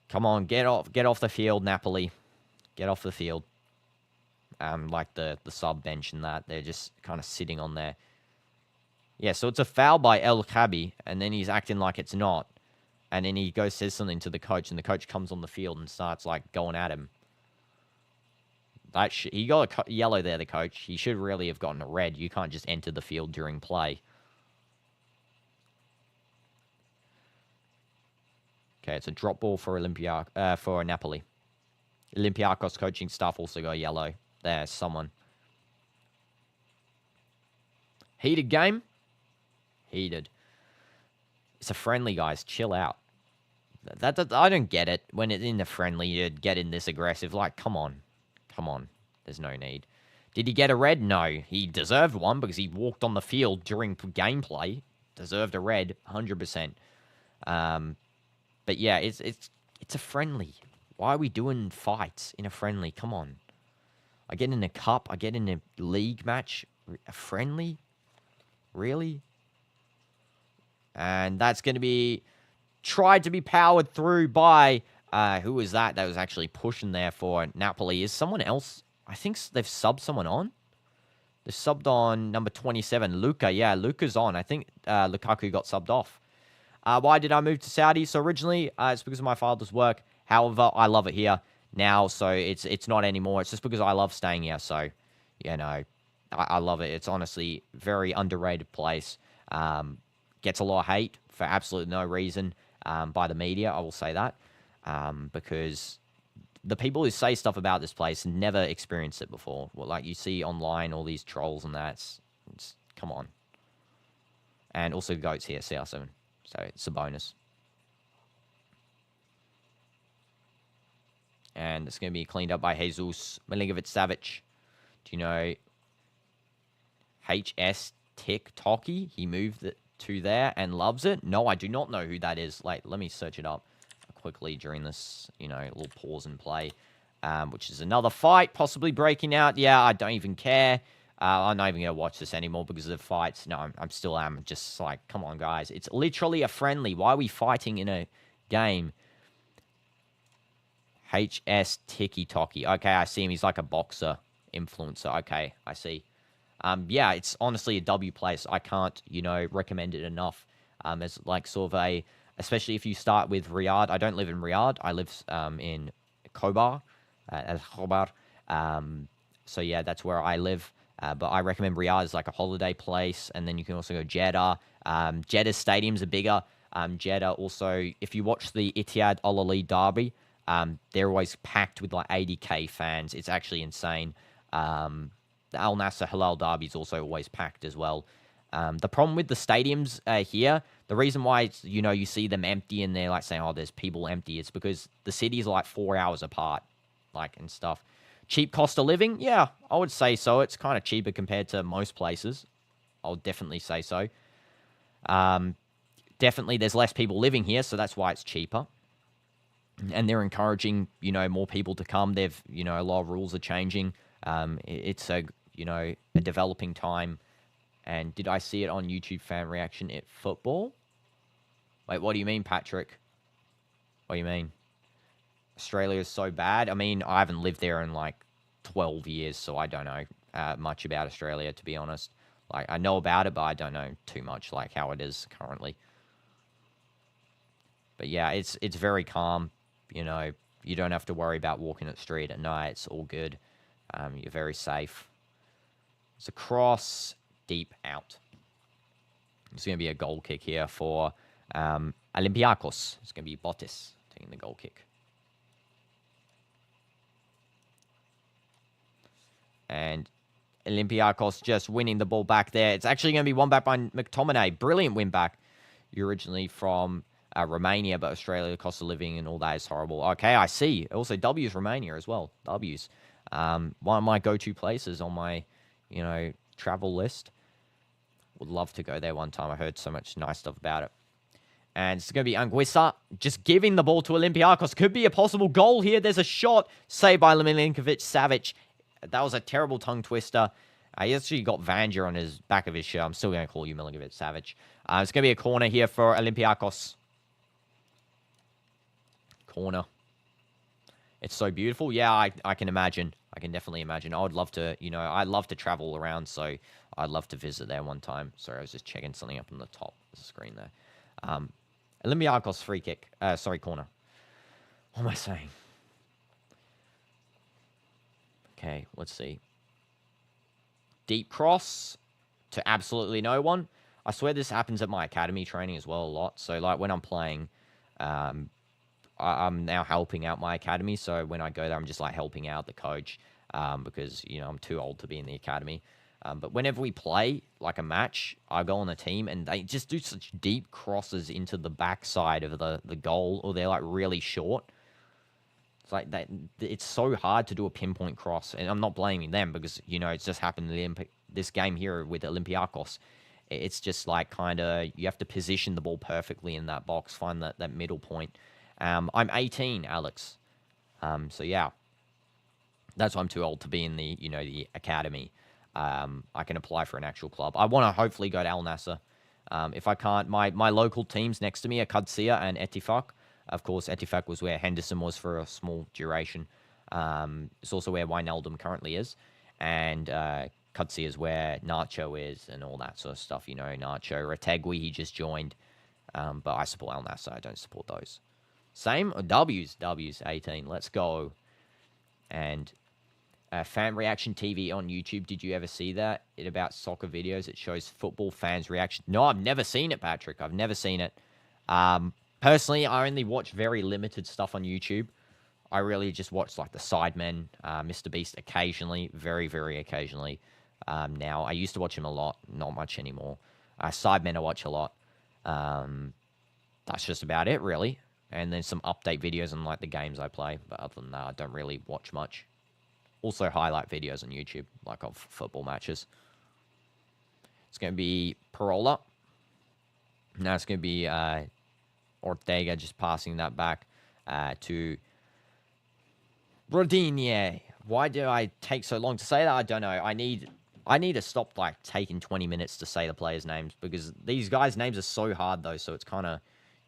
Come on, get off the field, Napoli. Get off the field. Like the sub bench and that. They're just kind of sitting on there. Yeah, so it's a foul by El Khabi, and then he's acting like it's not. And then he says something to the coach, and the coach comes on the field and starts, like, going at him. He got a yellow there, the coach. He should really have gotten a red. You can't just enter the field during play. Okay, it's a drop ball for for Napoli. Olympiacos coaching staff also got a yellow. There's someone. Heated game? Heated. It's a friendly, guys. Chill out. I don't get it. When it's in the friendly, you'd get in this aggressive. Like, come on. Come on. There's no need. Did he get a red? No. He deserved one because he walked on the field during gameplay. Deserved a red, 100%. But yeah, it's a friendly. Why are we doing fights in a friendly? Come on. I get in a cup. I get in a league match. A friendly? Really? And that's going to be tried to be powered through by... who was that was actually pushing there for Napoli? Is someone else? I think they've subbed someone on. They've subbed on number 27, Luka. Yeah, Luka's on. I think Lukaku got subbed off. Why did I move to Saudi? So originally, it's because of my father's work. However, I love it here now, so it's not anymore. It's just because I love staying here. So, I love it. It's honestly a very underrated place. Gets a lot of hate for absolutely no reason by the media. I will say that. Because the people who say stuff about this place never experienced it before. Well, like you see online, all these trolls and that. It's come on. And also goats here, CR7. So it's a bonus. And it's going to be cleaned up by Jesus Milinkovic-Savic. Do you know HS TikToky? He moved it to there and loves it. No, I do not know who that is. Like, let me search it up. quickly during this, little pause and play, which is another fight possibly breaking out. Yeah, I don't even care. I'm not even going to watch this anymore because of the fights. No, I'm still just like, come on, guys. It's literally a friendly. Why are we fighting in a game? HS Tiki Toki. Okay, I see him. He's like a boxer influencer. Okay, I see. Yeah, it's honestly a W place. I can't, recommend it enough. As like sort of especially if you start with Riyadh. I don't live in Riyadh. I live in Khobar, Khobar. So yeah, that's where I live. But I recommend Riyadh as like a holiday place, and then you can also go Jeddah. Jeddah's stadiums are bigger. Jeddah also, if you watch the Etihad Al Ahly derby, they're always packed with like 80k fans. It's actually insane. The Al Nassr Hilal derby is also always packed as well. The problem with the stadiums here, the reason why it's, you see them empty and they're like saying, oh, there's people empty, it's because the cities are like 4 hours apart, like, and stuff. Cheap cost of living? Yeah, I would say so. It's kind of cheaper compared to most places. I would definitely say so. Definitely there's less people living here, so that's why it's cheaper. And they're encouraging, more people to come. They've, a lot of rules are changing. It's a developing time. And did I see it on YouTube fan reaction at football? Wait, what do you mean, Patrick? What do you mean? Australia is so bad? I mean, I haven't lived there in like 12 years, so I don't know much about Australia, to be honest. Like, I know about it, but I don't know too much, like, how it is currently. But yeah, it's very calm. You don't have to worry about walking the street at night. It's all good. You're very safe. It's a cross, deep out. It's going to be a goal kick here for Olympiacos. It's going to be Botis taking the goal kick. And Olympiacos just winning the ball back there. It's actually going to be won back by McTominay. Brilliant win back. You're originally from Romania, but Australia, cost of living and all that is horrible. Okay, I see. Also, W's Romania as well. W's. One of my go-to places on my, travel list. Would love to go there one time. I heard so much nice stuff about it. And it's going to be Anguissa just giving the ball to Olympiacos. Could be a possible goal here. There's a shot saved by Milinkovic-Savic. That was a terrible tongue twister. He actually got Vanja on his back of his shirt. I'm still going to call you Milinkovic-Savic. It's going to be a corner here for Olympiacos. Corner. It's so beautiful. Yeah, I can imagine. I can definitely imagine. I would love to, I love to travel around, so I'd love to visit there one time. Sorry, I was just checking something up on the top of the screen there. Olympiacos free kick. Corner. What am I saying? Okay, let's see. Deep cross to absolutely no one. I swear this happens at my academy training as well a lot. So, like, when I'm playing, I'm now helping out my academy. So, when I go there, I'm just, like, helping out the coach because, I'm too old to be in the academy. But whenever we play, like, a match, I go on the team, and they just do such deep crosses into the backside of the goal, or they're, like, really short. It's like that. It's so hard to do a pinpoint cross, and I'm not blaming them because it's just happened in this game here with Olympiacos. It's just like kind of you have to position the ball perfectly in that box, find that middle point. I'm 18, Alex. So yeah, that's why I'm too old to be in the the academy. I can apply for an actual club. I want to hopefully go to Al Nassr. If I can't, my local teams next to me are Qadsiya and Ettifaq. Of course, Ettifaq was where Henderson was for a small duration. It's also where Wijnaldum currently is. And Qadsiya is where Nacho is and all that sort of stuff. Nacho. Retegui, he just joined. But I support Al Nassr. I don't support those. Same? W's 18. Let's go. And Fan Reaction TV on YouTube. Did you ever see that? About soccer videos. It shows football fans' reaction. No, I've never seen it, Patrick. I've never seen it. Personally, I only watch very limited stuff on YouTube. I really just watch, like, the Sidemen, Mr. Beast occasionally, very, very occasionally. Now, I used to watch him a lot, not much anymore. Sidemen I watch a lot. That's just about it, really. And then some update videos on, like, the games I play. But other than that, I don't really watch much. Also, highlight videos on YouTube, like of football matches. It's going to be Parola. Now it's going to be Ortega just passing that back. to Bruyne. Why do I take so long to say that? I don't know. I need to stop like taking 20 minutes to say the players' names, because these guys' names are so hard though. So it's kind of,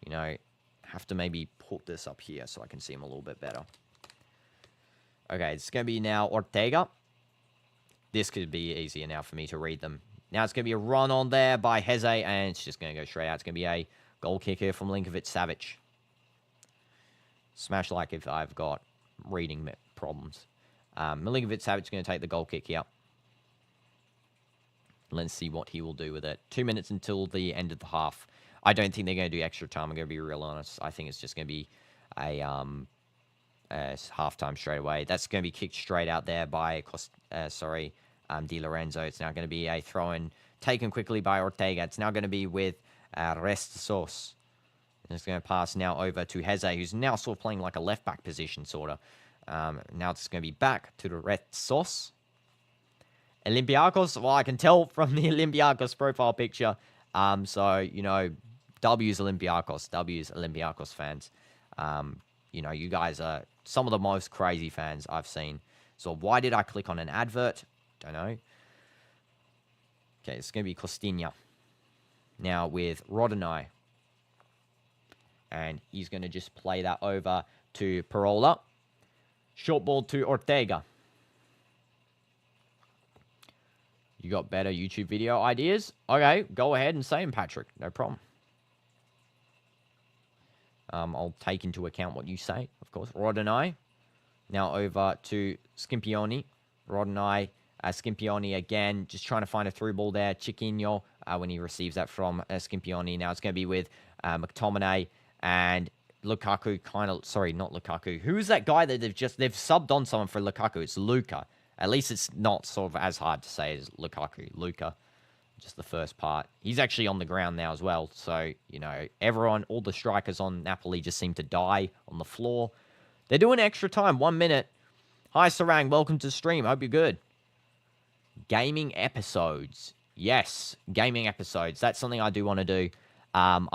you know, have to maybe put this up here so I can see them a little bit better. Okay, it's going to be now Ortega. This could be easier now for me to read them. Now it's going to be a run on there by Heze, and it's just going to go straight out. It's going to be a goal kick here from Linkovic-Savic. Smash like if I've got reading problems. Milinkovic-Savic is going to take the goal kick here. Let's see what he will do with it. 2 minutes until the end of the half. I don't think they're going to do extra time. I'm going to be real honest. I think it's just going to be a half-time straight away. That's going to be kicked straight out there by Di Lorenzo. It's now going to be a throw-in taken quickly by Ortega. It's now going to be with Restos. And it's going to pass now over to Heze, who's now sort of playing like a left-back position, sort of. Now it's going to be back to the Restos. Olympiacos, well, I can tell from the Olympiacos profile picture. So, you know, W's Olympiacos fans. You know, you guys are some of the most crazy fans I've seen. So why did I click on an advert? Don't know. Okay, it's going to be Costinha. Now with Rodinei. And he's going to just play that over to Parola. Short ball to Ortega. You got better YouTube video ideas? Okay, go ahead and say them, Patrick. No problem. I'll take into account what you say, of course. Rodinei. Now over to Scimpioni. Rodinei, Scimpioni again. Just trying to find a through ball there. Chiquinho, when he receives that from Scimpioni. Now it's going to be with McTominay and Lukaku. Sorry, not Lukaku. Who is that guy that they've subbed on someone for Lukaku? It's Luka. At least it's not sort of as hard to say as Lukaku. Luka. Just the first part. He's actually on the ground now as well. So, you know, all the strikers on Napoli just seem to die on the floor. They're doing extra time. 1 minute. Hi, Sarang. Welcome to the stream. Hope you're good. Gaming episodes. Yes, gaming episodes. That's something I do want to do. I'm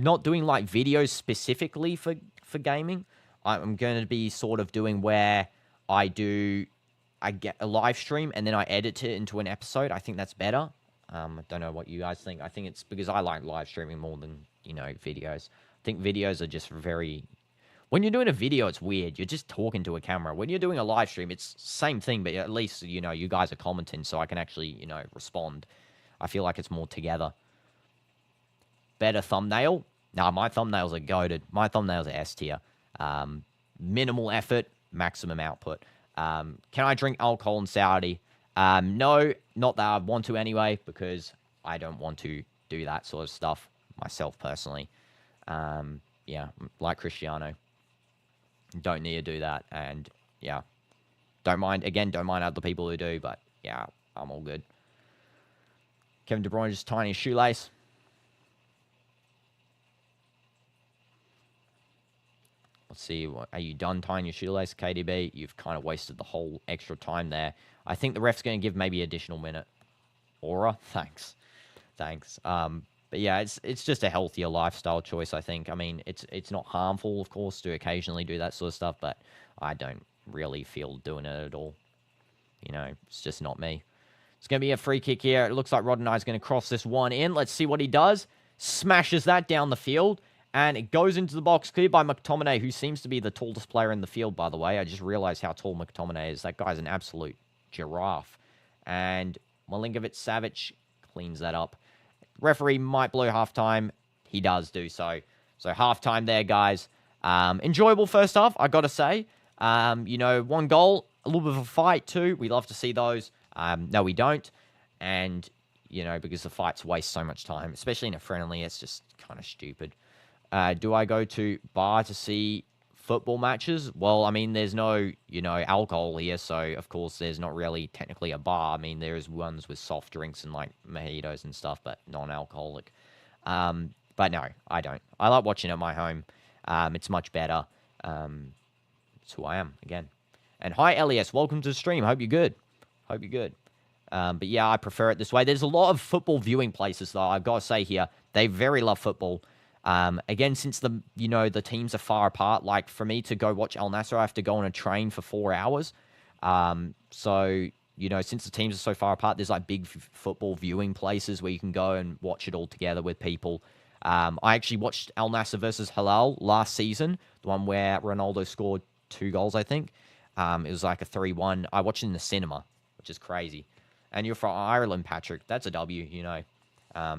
not doing, like, videos specifically for gaming. I'm going to be sort of doing where I get a live stream and then I edit it into an episode. I think that's better. I don't know what you guys think. I think it's because I like live streaming more than, you know, videos. I think videos are just very... When you're doing a video, it's weird. You're just talking to a camera. When you're doing a live stream, it's same thing, but at least, you know, you guys are commenting so I can actually, you know, respond. I feel like it's more together. Better thumbnail? Nah, my thumbnails are goated. My thumbnails are S tier. Minimal effort, maximum output. Can I drink alcohol in Saudi? No, not that I want to anyway, because I don't want to do that sort of stuff myself personally. Yeah, like Cristiano. Don't need to do that, and yeah. Don't mind other people who do, but yeah, I'm all good. Kevin De Bruyne just tying his shoelace. Let's see, are you done tying your shoelace, KDB? You've kind of wasted the whole extra time there. I think the ref's going to give maybe additional minute. Aura? Thanks. But yeah, it's just a healthier lifestyle choice, I think. I mean, it's not harmful, of course, to occasionally do that sort of stuff, but I don't really feel doing it at all. You know, it's just not me. It's going to be a free kick here. It looks like Rodinei's going to cross this one in. Let's see what he does. Smashes that down the field. And it goes into the box, cleared by McTominay, who seems to be the tallest player in the field, by the way. I just realized how tall McTominay is. That guy's an absolute giraffe. And Milinkovic-Savic cleans that up. Referee might blow halftime. He does do so. So halftime there, guys. Enjoyable first half, I got to say. You know, 1 goal, a little bit of a fight too. We love to see those. No, we don't. And, you know, because the fights waste so much time, especially in a friendly, it's just kind of stupid. Do I go to bar to see football matches? Well, I mean, there's no, you know, alcohol here, so of course there's not really technically a bar. I mean, there's ones with soft drinks and like mojitos and stuff, but non-alcoholic. But no, I don't. I like watching at my home. It's much better. It's who I am, again. And hi, Elias. Welcome to the stream. Hope you're good. But yeah, I prefer it this way. There's a lot of football viewing places, though, I've got to say here. They very love football. Again, since the teams are far apart, like for me to go watch Al Nassr, I have to go on a train for 4 hours. So since the teams are so far apart, there's like big football viewing places where you can go and watch it all together with people. I actually watched Al Nassr versus Hilal last season, the one where Ronaldo scored 2 goals, I think. It was like a 3-1. I watched it in the cinema, which is crazy. And you're from Ireland, Patrick. That's a W.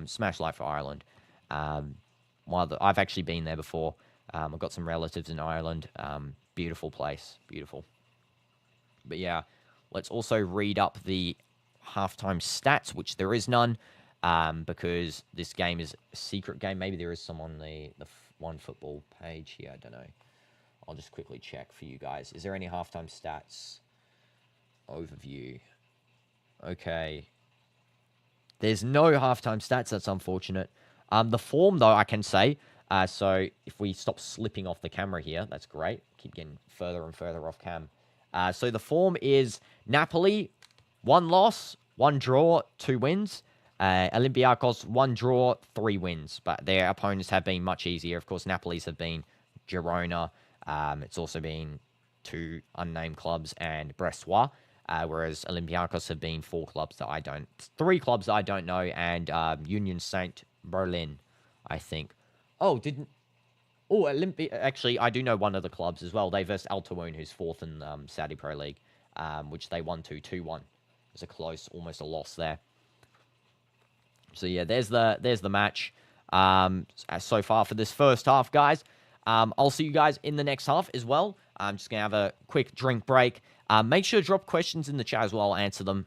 Smash life for Ireland. I've actually been there before. I've got some relatives in Ireland. Beautiful place. Beautiful. But yeah, let's also read up the halftime stats, which there is none, because this game is a secret game. Maybe there is some on the One Football page here. I don't know. I'll just quickly check for you guys. Is there any halftime stats? Overview. Okay. There's no halftime stats. That's unfortunate. The form, though, I can say. So if we stop slipping off the camera here, that's great. Keep getting further and further off cam. So the form is Napoli, 1 loss, 1 draw, 2 wins. Olympiacos, 1 draw, 3 wins. But their opponents have been much easier. Of course, Napoli's have been Girona. It's also been 2 unnamed clubs and Bressois. Whereas Olympiacos have been 3 clubs that I don't know, and Union Saint Berlin, I think. Actually, I do know one of the clubs as well. They versed Al Tawoun, who's 4th in Saudi Pro League, which they won 2-1. It was a close, almost a loss there. So yeah, there's the match so far for this first half, guys. I'll see you guys in the next half as well. I'm just going to have a quick drink break. Make sure to drop questions in the chat as well. I'll answer them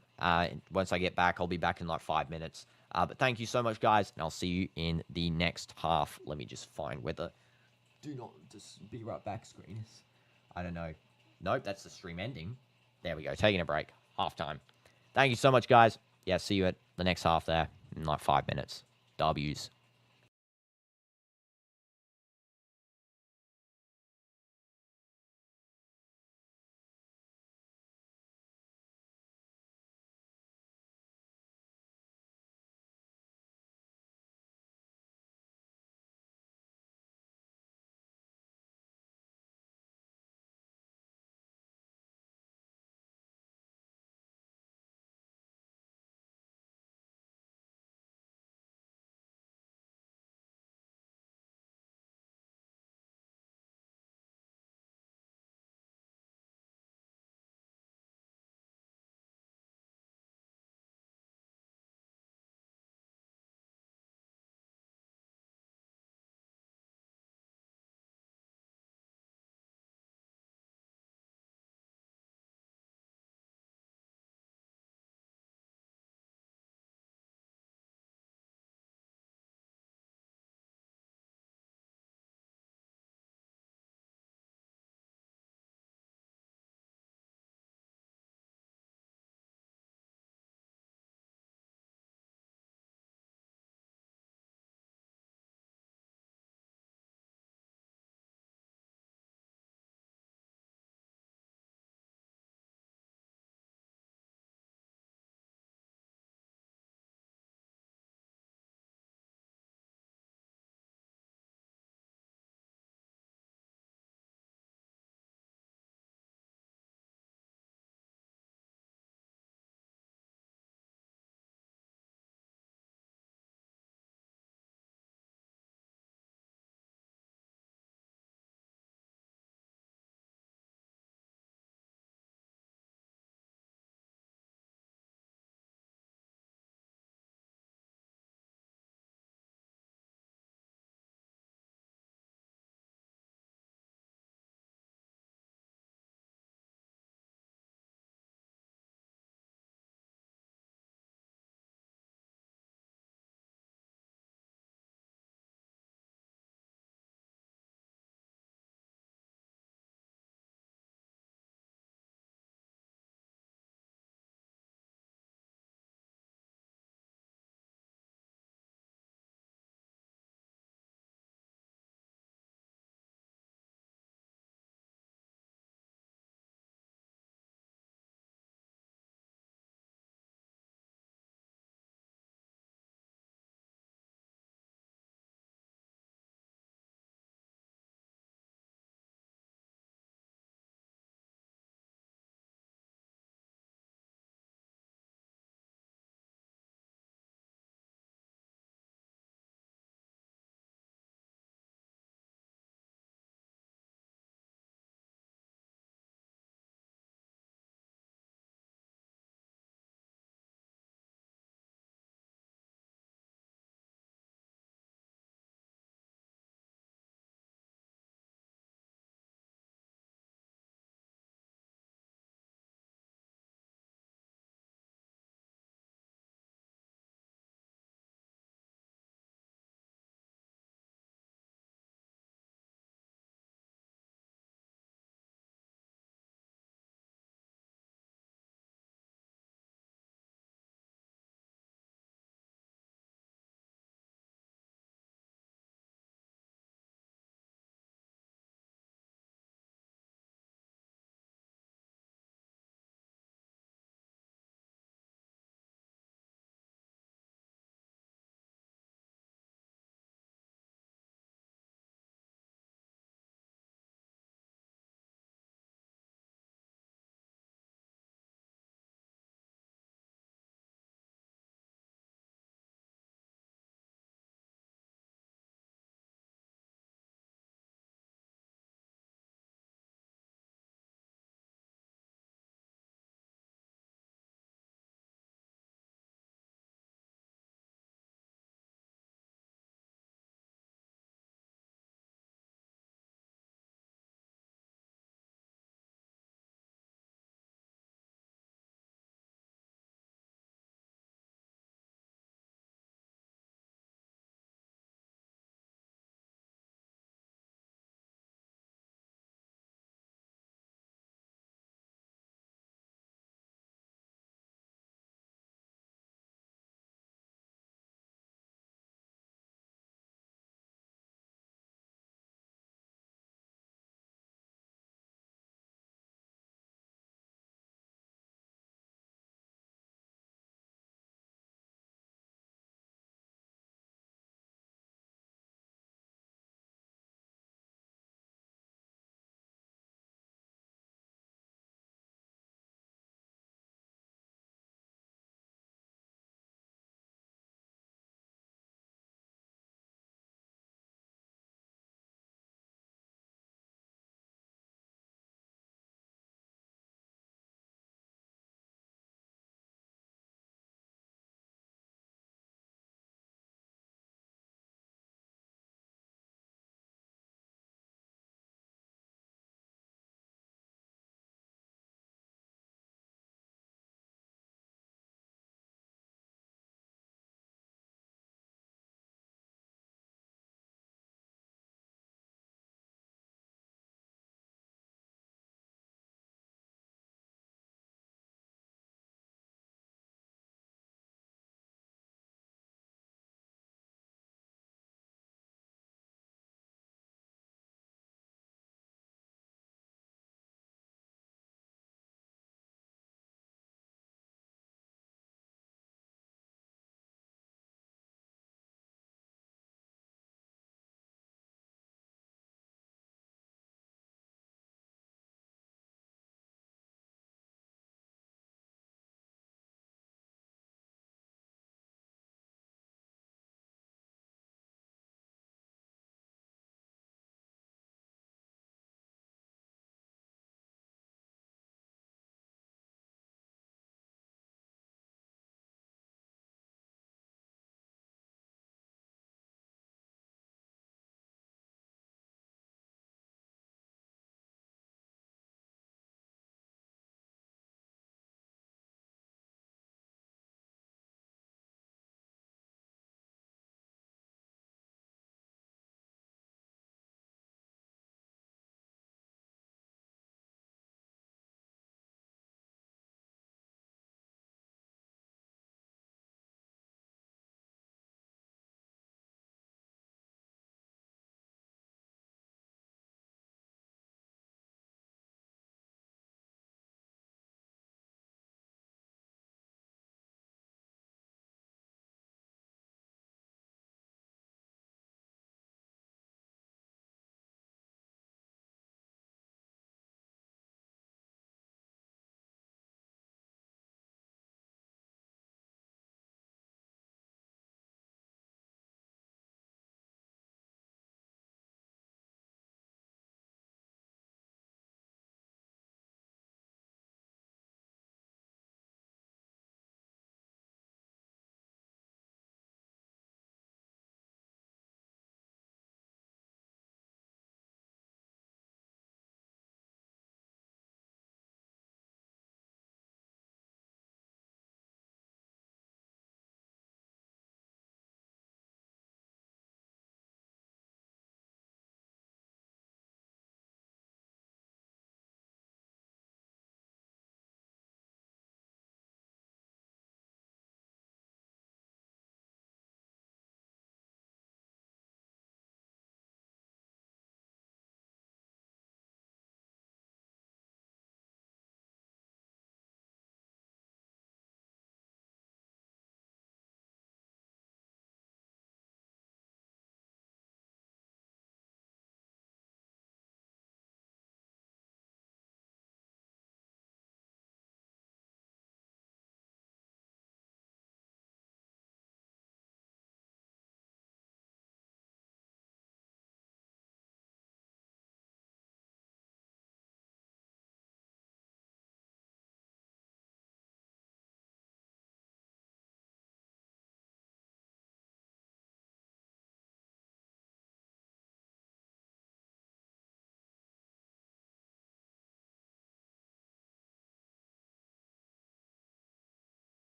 once I get back. I'll be back in like 5 minutes. But thank you so much, guys, and I'll see you in the next half. Let me just find where the do not just be right back screen is. I don't know. Nope, that's the stream ending. There we go. Taking a break. Halftime. Thank you so much, guys. Yeah, see you at the next half there in like 5 minutes. W's.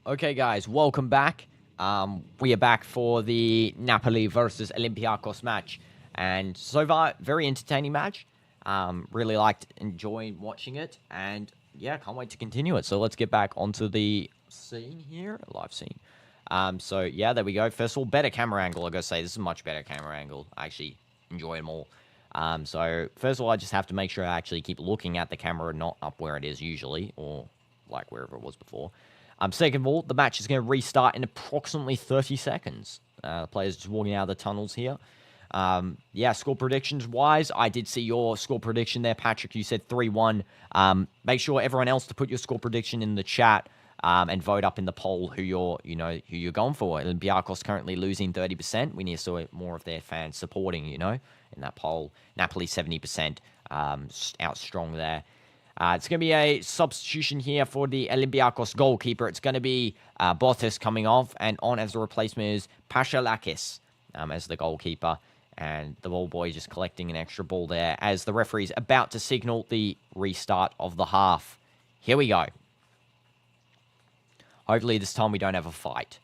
Okay, guys, welcome back. We are back for the Napoli versus Olympiacos match, and so far, very entertaining match. Really enjoying watching it, and yeah, can't wait to continue it. So let's get back onto the scene here, live scene. So yeah, there we go. First of all, better camera angle. I gotta say, this is a much better camera angle. I actually enjoy it more. So first of all, I just have to make sure I actually keep looking at the camera, not up where it is usually, or like wherever it was before. Second of all, the match is going to restart in approximately 30 seconds. The players just walking out of the tunnels here. Yeah, score predictions-wise, I did see your score prediction there, Patrick. You said 3-1. Make sure everyone else to put your score prediction in the chat and vote up in the poll who you're going for. Olympiacos currently losing 30%. We need to see more of their fans supporting, in that poll. Napoli 70%, out strong there. It's going to be a substitution here for the Olympiacos goalkeeper. It's going to be Bottas coming off, and on as the replacement is Paschalakis as the goalkeeper. And the ball boy just collecting an extra ball there as the referee's about to signal the restart of the half. Here we go. Hopefully this time we don't have a fight.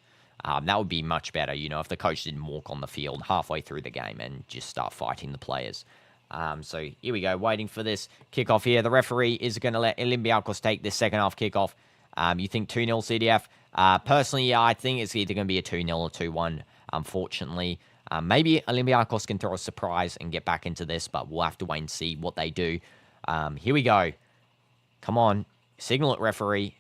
That would be much better, if the coach didn't walk on the field halfway through the game and just start fighting the players. So here we go, waiting for this kickoff here. The referee is going to let Olympiacos take this second half kickoff. You think 2-0 CDF? Personally, yeah, I think it's either going to be a 2-0 or 2-1, unfortunately. Maybe Olympiacos can throw a surprise and get back into this, but we'll have to wait and see what they do. Here we go. Come on, signal it, referee.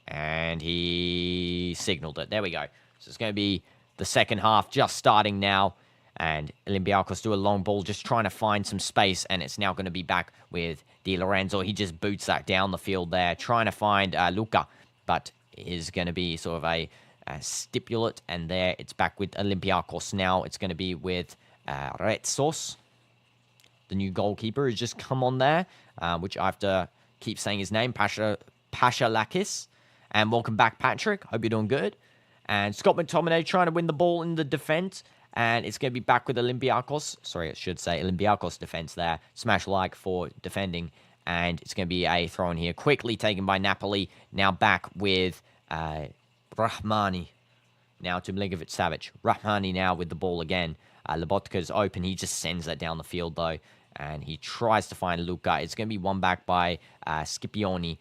And he signaled it. There we go. So it's going to be the second half just starting now. And Olympiacos do a long ball, just trying to find some space. And it's now going to be back with Di Lorenzo. He just boots that down the field there, trying to find Luca. But it is going to be sort of a stipulate. And there it's back with Olympiacos now. It's going to be with Retsos. The new goalkeeper has just come on there, which I have to keep saying his name, Paschalakis. And welcome back, Patrick. Hope you're doing good. And Scott McTominay trying to win the ball in the defense. And it's going to be back with Olympiacos. Sorry, I should say Olympiacos defense there. Smash like for defending. And it's going to be a throw in here. Quickly taken by Napoli. Now back with Rahmani. Now to Milinkovic-Savic. Rahmani now with the ball again. Lobotka's open. He just sends that down the field, though. And he tries to find Luca. It's going to be won back by Scipioni,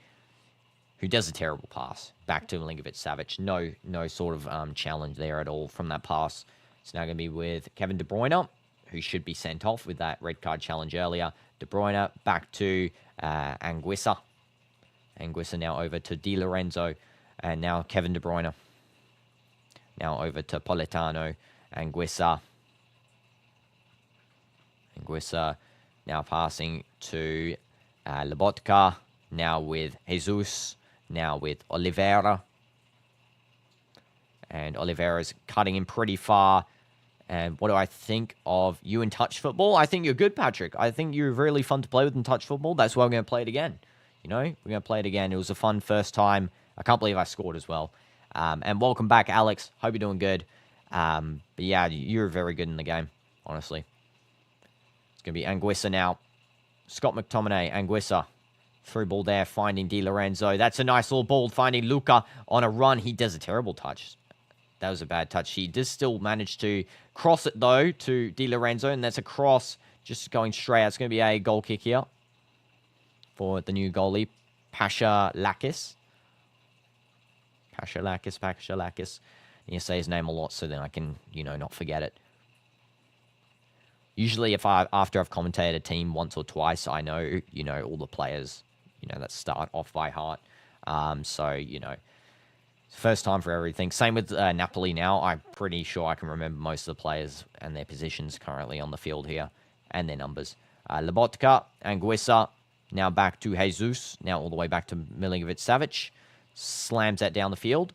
who does a terrible pass. Back to Milinkovic-Savic. No sort of challenge there at all from that pass. It's now going to be with Kevin De Bruyne, who should be sent off with that red card challenge earlier. De Bruyne back to Anguissa. Anguissa now over to Di Lorenzo. And now Kevin De Bruyne. Now over to Politano. Anguissa. Anguissa now passing to Lobotka. Now with Jesus. Now with Oliveira. And Oliveira's cutting in pretty far. And what do I think of you in touch football? I think you're good, Patrick. I think you're really fun to play with in touch football. That's why we're going to play it again. We're going to play it again. It was a fun first time. I can't believe I scored as well. And welcome back, Alex. Hope you're doing good. But yeah, you're very good in the game, honestly. It's going to be Anguissa now. Scott McTominay, Anguissa. Through ball there, finding Di Lorenzo. That's a nice little ball, finding Luca on a run. He does a terrible touch. That was a bad touch. He does still manage to cross it, though, to Di Lorenzo. And that's a cross just going straight out. It's going to be a goal kick here for the new goalie, Paschalakis. Paschalakis. You say his name a lot so then I can, not forget it. Usually after I've commentated a team once or twice, I know, all the players, that start off by heart. So, first time for everything. Same with Napoli now. I'm pretty sure I can remember most of the players and their positions currently on the field here and their numbers. Lobotka, Anguissa, now back to Jesus. Now all the way back to Milinkovic-Savic. Slams that down the field.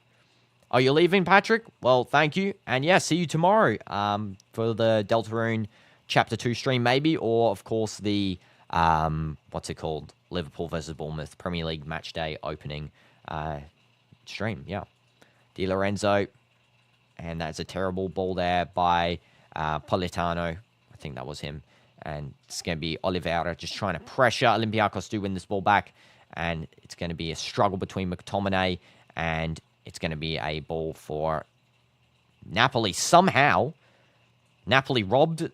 Oh, you're leaving, Patrick? Well, thank you. And yeah, see you tomorrow for the Deltarune Chapter 2 stream maybe. Or, of course, the, what's it called? Liverpool versus Bournemouth Premier League match day opening stream, yeah. Di Lorenzo, and that's a terrible ball there by Politano. I think that was him. And it's going to be Oliveira just trying to pressure. Olympiacos do win this ball back, and it's going to be a struggle between McTominay and It's going to be a ball for Napoli. Somehow, Napoli robbed...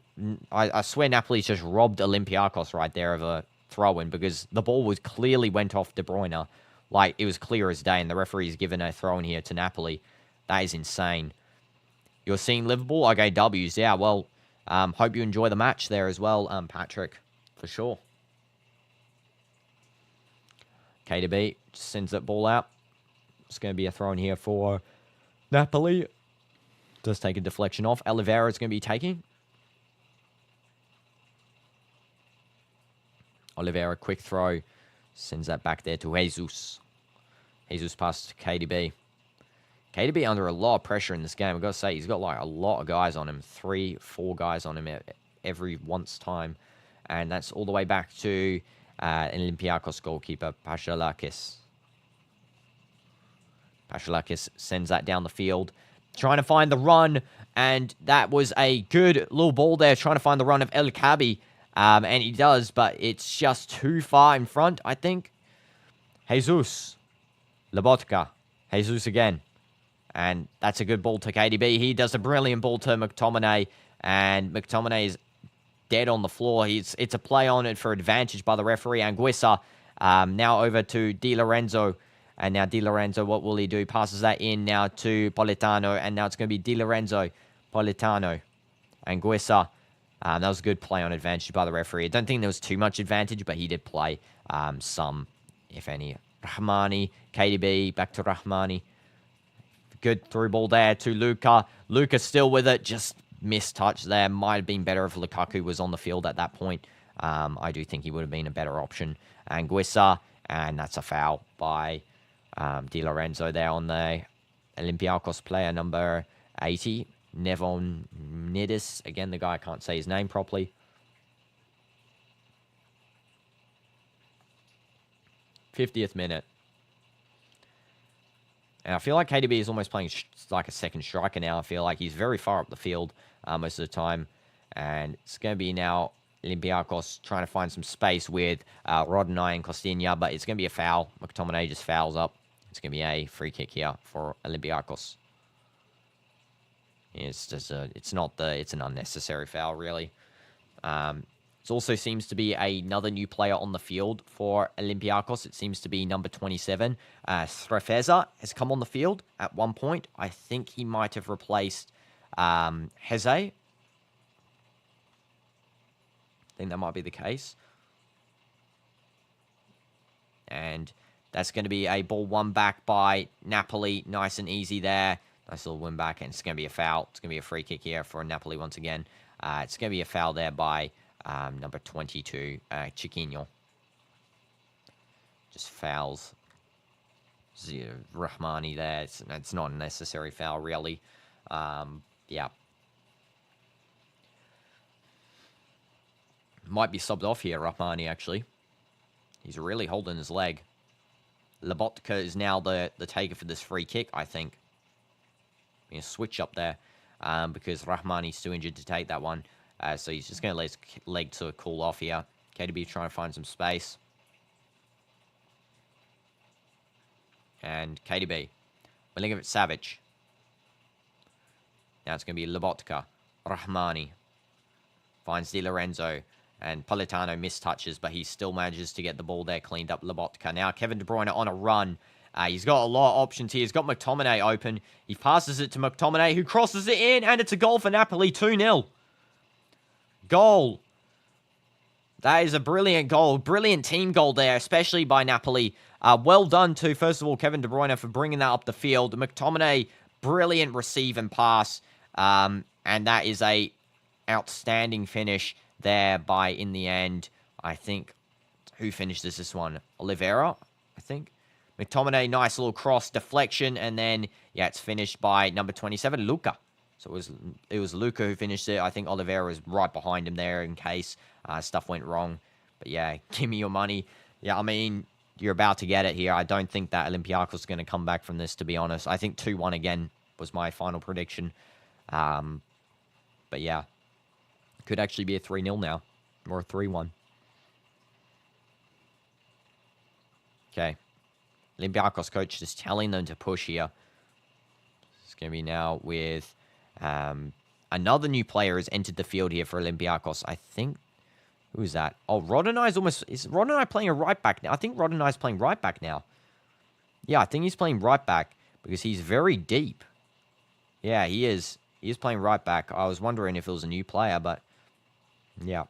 I swear Napoli's just robbed Olympiacos right there of a throw-in, because the ball was clearly went off De Bruyne. Like, it was clear as day, and the referee's given a throw-in here to Napoli. That is insane. You're seeing Liverpool? Okay, W's. Yeah, well, hope you enjoy the match there as well, Patrick, for sure. KDB sends that ball out. It's going to be a throw-in here for Napoli. Does take a deflection off. Oliveira is going to be taking. Oliveira, quick throw. Sends that back there to Jesus. Jesus passes to KDB. KDB under a lot of pressure in this game. I've got to say, he's got like a lot of guys on him. 3, 4 guys on him every once time. And that's all the way back to Olympiacos goalkeeper, Paschalakis. Paschalakis sends that down the field. Trying to find the run. And that was a good little ball there. Trying to find the run of El Kabi. And he does, but it's just too far in front, I think. Jesus. Lobotka. Jesus again. And that's a good ball to KDB. He does a brilliant ball to McTominay. And McTominay is dead on the floor. It's a play on it for advantage by the referee. Anguissa now over to Di Lorenzo. And now Di Lorenzo, what will he do? Passes that in now to Politano. And now it's going to be Di Lorenzo. Politano. Anguissa. That was a good play on advantage by the referee. I don't think there was too much advantage, but he did play some, if any. Rahmani, KDB, back to Rahmani. Good through ball there to Luka. Luka still with it, just missed touch there. Might have been better if Lukaku was on the field at that point. I do think he would have been a better option. Anguissa, and that's a foul by Di Lorenzo there on the Olympiacos player number 80. Nevon Nidis. Again, the guy, I can't say his name properly. '50th minute. And I feel like KDB is almost playing like a second striker now. I feel like he's very far up the field most of the time. And it's going to be now Olympiacos trying to find some space with Rodney and Costinha. But it's going to be a foul. McTominay just fouls up. It's going to be a free kick here for Olympiacos. It's just it's an unnecessary foul, really. It also seems to be another new player on the field for Olympiacos. It seems to be number 27. Strefeza has come on the field at one point. I think he might have replaced Heze. I think that might be the case. And that's going to be a ball won back by Napoli. Nice and easy there. Nice little win back, and it's going to be a foul. It's going to be a free kick here for Napoli once again. It's going to be a foul there by number 22, Chiquinho. Just fouls Rahmani there. It's not a necessary foul, really. Yeah. Might be subbed off here, Rahmani, actually. He's really holding his leg. Lobotka is now the taker for this free kick, I think. A switch up there because Rahmani's too injured to take that one. So he's just going to let his leg to cool off here. KDB trying to find some space. And KDB. Milinkovic-Savic. Now it's going to be Lobotka. Rahmani. Finds Di Lorenzo. And Politano mistouches, but he still manages to get the ball there cleaned up. Lobotka. Now Kevin De Bruyne on a run. He's got a lot of options here. He's got McTominay open. He passes it to McTominay, who crosses it in, and it's a goal for Napoli, 2-0. Goal. That is a brilliant goal. Brilliant team goal there, especially by Napoli. Well done to, first of all, Kevin De Bruyne for bringing that up the field. McTominay, brilliant receive and pass. And that is a outstanding finish there by, in the end, I think, who finishes this one? Oliveira, I think. McTominay, nice little cross, deflection, and then, yeah, it's finished by number 27, Luka. So it was Luka who finished it. I think Oliveira was right behind him there in case stuff went wrong. But, yeah, give me your money. Yeah, I mean, you're about to get it here. I don't think that Olympiacos is going to come back from this, to be honest. I think 2-1 again was my final prediction. But, yeah, could actually be a 3-0 now, or a 3-1. Okay. Olympiacos coach is telling them to push here. It's going to be now with another new player has entered the field here for Olympiacos. I think, who is that? Oh, Rodonai's almost, is Rodonai playing a right back now? I think Rodonai's playing right back now. Yeah, I think he's playing right back because he's very deep. Yeah, he is. He is playing right back. I was wondering if it was a new player, but yeah.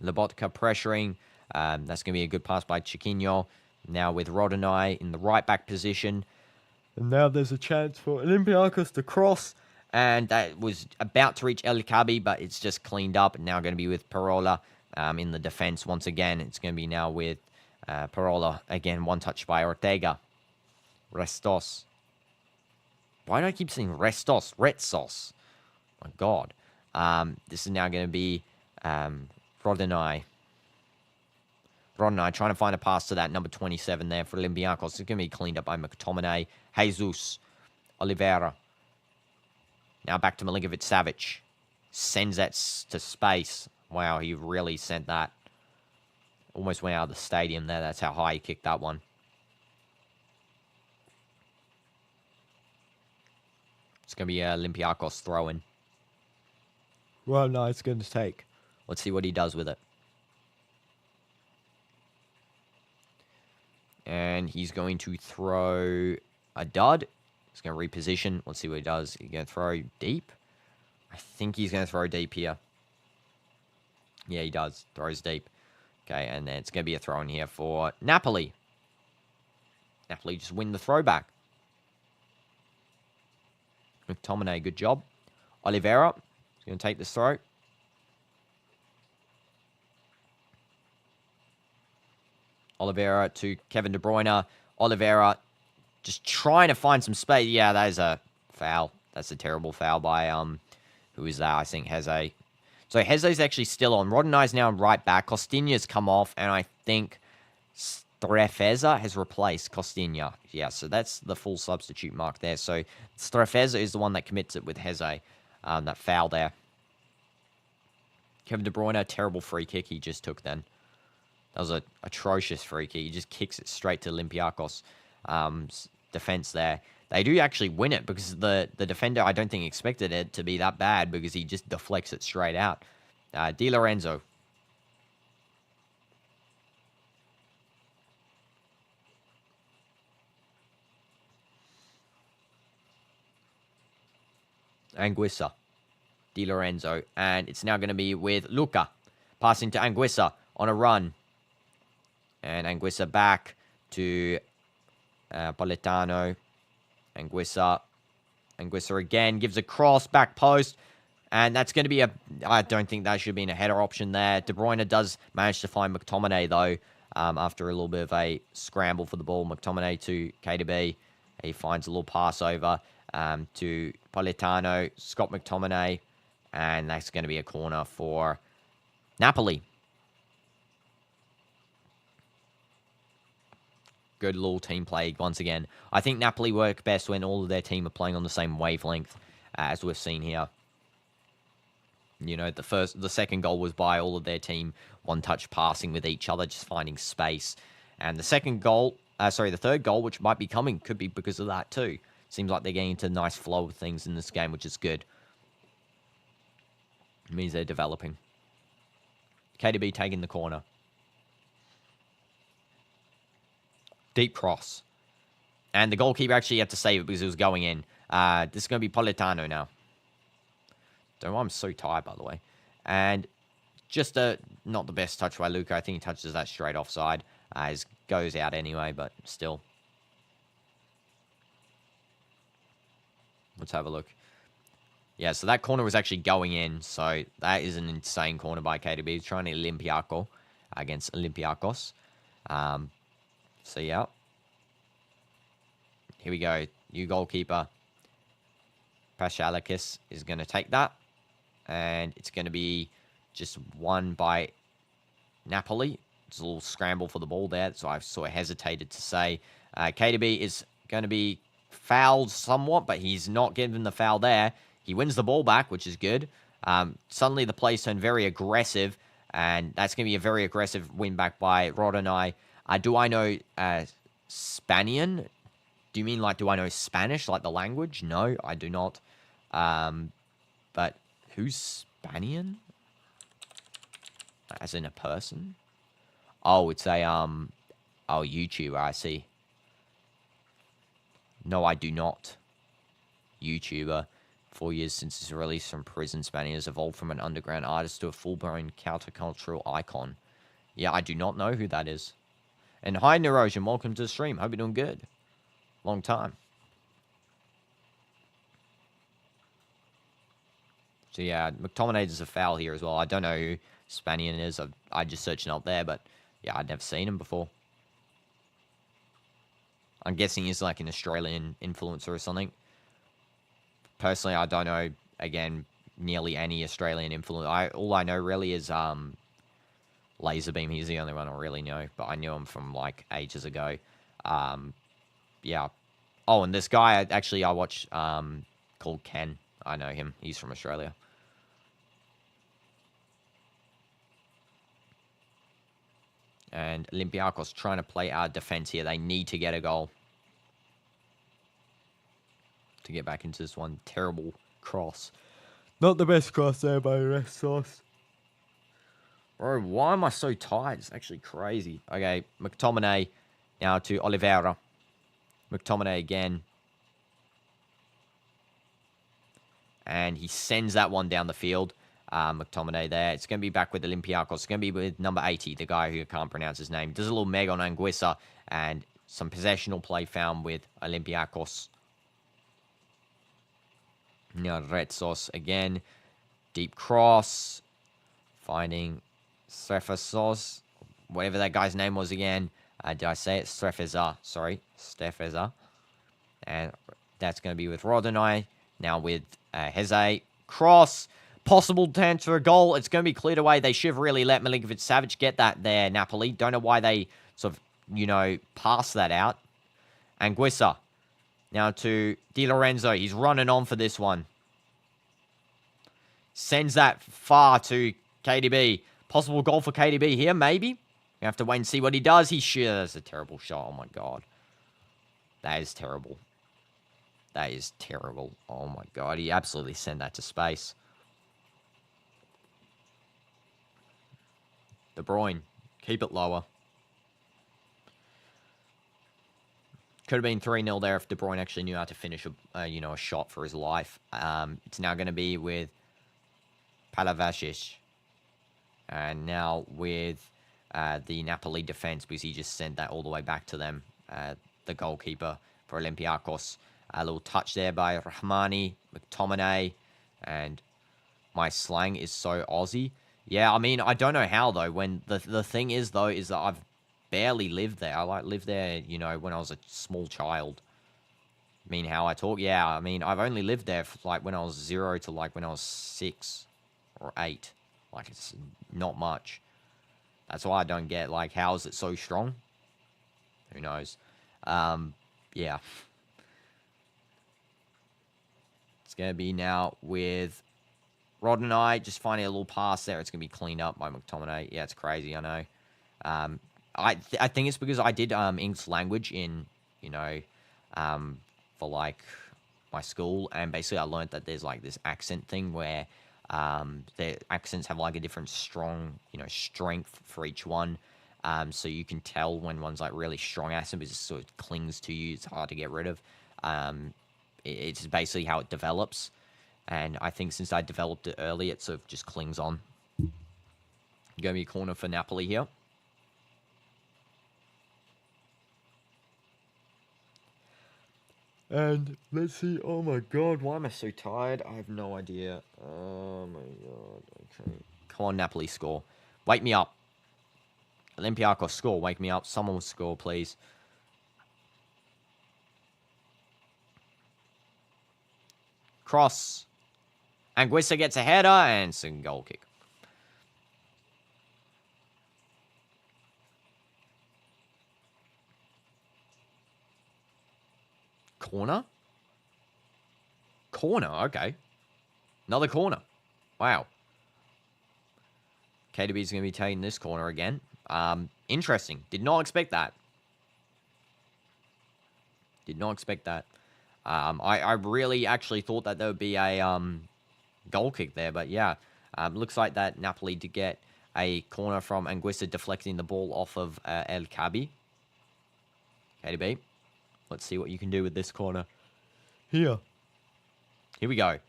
Lobotka pressuring. That's going to be a good pass by Chiquinho. Now with Rodonai in the right back position. And now there's a chance for Olympiacos to cross. And that was about to reach El Kabi, but it's just cleaned up. Now going to be with Parola in the defense once again. It's going to be now with Parola. Again, one touch by Ortega. Restos. Why do I keep saying Restos? Retsos. My God. This is now going to be Rodonai. Rodonai trying to find a pass to that number 27 there for Olympiacos. It's going to be cleaned up by McTominay. Jesus. Oliveira. Now back to Milinkovic-Savic. Sends that to space. Wow, he really sent that. Almost went out of the stadium there. That's how high he kicked that one. It's going to be Olympiacos throw-in. Well, no, it's going to take. Let's see what he does with it. And he's going to throw a dud. He's going to reposition. Let's see what he does. He's going to throw deep. I think he's going to throw deep here. Yeah, he does. Throws deep. Okay, and then it's going to be a throw in here for Napoli. Napoli just win the throwback. McTominay, good job. Oliveira is going to take this throw. Oliveira to Kevin De Bruyne. Oliveira just trying to find some space. Yeah, that is a foul. That's a terrible foul by, who is that? I think Heze. So Heze's actually still on. Rodonai's now right back. Costinha's come off, and I think Strefeza has replaced Costinha. Yeah, so that's the full substitute mark there. So Strefeza is the one that commits it with Heze. That foul there. Kevin De Bruyne, terrible free kick he just took then. That was an atrocious free kick. He just kicks it straight to Olympiacos' defense there. They do actually win it because the defender, I don't think, expected it to be that bad because he just deflects it straight out. Di Lorenzo. Anguissa. Di Lorenzo. And it's now going to be with Luca. Passing to Anguissa on a run. And Anguissa back to Politano. Anguissa again gives a cross, back post. And that's going to be I don't think that should have been a header option there. De Bruyne does manage to find McTominay, though, after a little bit of a scramble for the ball. McTominay to KDB. He finds a little pass over to Politano. Scott McTominay. And that's going to be a corner for Napoli. Good little team play once again. I think Napoli work best when all of their team are playing on the same wavelength, as we've seen here. You know, the second goal was by all of their team one-touch passing with each other, just finding space. And the third goal, which might be coming, could be because of that too. Seems like they're getting into a nice flow of things in this game, which is good. It means they're developing. KDB taking the corner. Deep cross. And the goalkeeper actually had to save it because it was going in. This is going to be Politano now. Don't know why I'm so tired, by the way. And just not the best touch by Luca. I think he touches that straight offside. It goes out anyway, but still. Let's have a look. Yeah, so that corner was actually going in. So that is an insane corner by KDB. He's trying to Olympiacos against Olympiacos. So, yeah. Here we go. New goalkeeper. Pashalakis is going to take that. And it's going to be just won by Napoli. It's a little scramble for the ball there. So I sort of hesitated to say. KDB is going to be fouled somewhat, but he's not given the foul there. He wins the ball back, which is good. Suddenly the play's turned very aggressive. And that's going to be a very aggressive win back by Rodonai. Do I know Spanian? Do you mean like, do I know Spanish, like the language? No, I do not. But who's Spanian? As in a person? Oh, it's a, YouTuber, I see. No, I do not. YouTuber. 4 years since his release from prison, Spanian has evolved from an underground artist to a full-blown countercultural icon. Yeah, I do not know who that is. And hi, Nerosion. Welcome to the stream. Hope you're doing good. Long time. So, yeah, McTominay is a foul here as well. I don't know who Spanian is. I just searched it up there, but, yeah, I'd never seen him before. I'm guessing he's like an Australian influencer or something. Personally, I don't know, again, nearly any Australian influencer. All I know really is Laserbeam. He's the only one I really know, but I knew him from, like, ages ago. Yeah. Oh, and this guy, actually, I watch, called Ken. I know him. He's from Australia. And Olympiacos trying to play our defense here. They need to get a goal to get back into this one. Terrible cross. Not the best cross there by Rest Sauce. Bro, why am I so tired? It's actually crazy. Okay, McTominay now to Oliveira. McTominay again. And he sends that one down the field. McTominay there. It's going to be back with Olympiacos. It's going to be with number 80, the guy who can't pronounce his name. Does a little meg on Anguissa. And some possessional play found with Olympiacos. Now Retsos again. Deep cross. Finding Strefezos. Whatever that guy's name was again. Did I say it? Strefeza. Sorry. Strefeza. And that's going to be with Rodonai. Now with Heze. Cross. Possible chance for a goal. It's going to be cleared away. They should have really let Milinkovic-Savic get that there, Napoli. Don't know why they sort of, passed that out. Anguissa. Now to Di Lorenzo. He's running on for this one. Sends that far to KDB. Possible goal for KDB here, maybe. We have to wait and see what he does. He shoots. That's a terrible shot. Oh, my God. That is terrible. That is terrible. Oh, my God. He absolutely sent that to space. De Bruyne. Keep it lower. Could have been 3-0 there if De Bruyne actually knew how to finish a shot for his life. It's now going to be with Palavasic. And now with the Napoli defense, because he just sent that all the way back to them. The goalkeeper for Olympiacos. A little touch there by Rahmani, McTominay. And my slang is so Aussie. Yeah, I mean, I don't know how, though. When the thing is, though, is that I've barely lived there. I, lived there, when I was a small child. I mean, how I talk? Yeah, I mean, I've only lived there for, when I was 0 to, when I was 6 or 8. It's not much. That's why I don't get, how is it so strong? Who knows? Yeah. It's going to be now with Rodonai, just finding a little pass there. It's going to be cleaned up by McTominay. Yeah, it's crazy, I know. I think it's because I did English language in, for, my school. And basically I learned that there's, this accent thing where the accents have, a different strong, strength for each one. So you can tell when one's, really strong accent because it sort of clings to you. It's hard to get rid of. It's basically how it develops. And I think since I developed it early, it sort of just clings on. Going to be a corner for Napoli here. And let's see. Oh my God, why am I so tired? I have no idea. Oh my God. Okay. Come on, Napoli, score. Wake me up. Olympiacos, score. Wake me up. Someone will score, please. Cross. Anguissa gets a header and it's a goal kick. Corner? Corner, okay. Another corner. Wow. KDB's going to be taking this corner again. Interesting. Did not expect that. Did not expect that. I really actually thought that there would be a goal kick there, but yeah. Looks like that Napoli did get a corner from Anguissa deflecting the ball off of El Kabi. KDB, let's see what you can do with this corner. Here we go.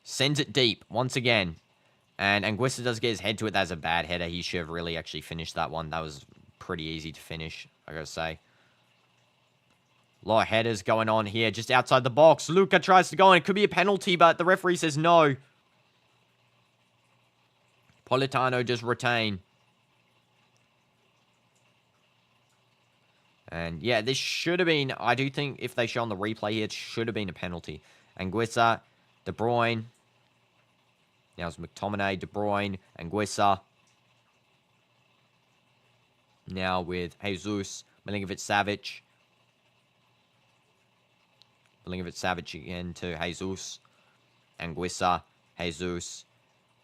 Sends it deep once again. And Anguissa does get his head to it. That's a bad header. He should have really actually finished that one. That was pretty easy to finish, I gotta say. A lot of headers going on here, just outside the box. Luca tries to go in. It could be a penalty, but the referee says no. Politano just retain. And yeah, this should have been, I do think if they show on the replay here, it should have been a penalty. Anguissa, De Bruyne. Now it's McTominay, De Bruyne, Anguissa. Now with Jesus, Milinkovic-Savic. Milinkovic-Savic again to Jesus. Anguissa, Jesus.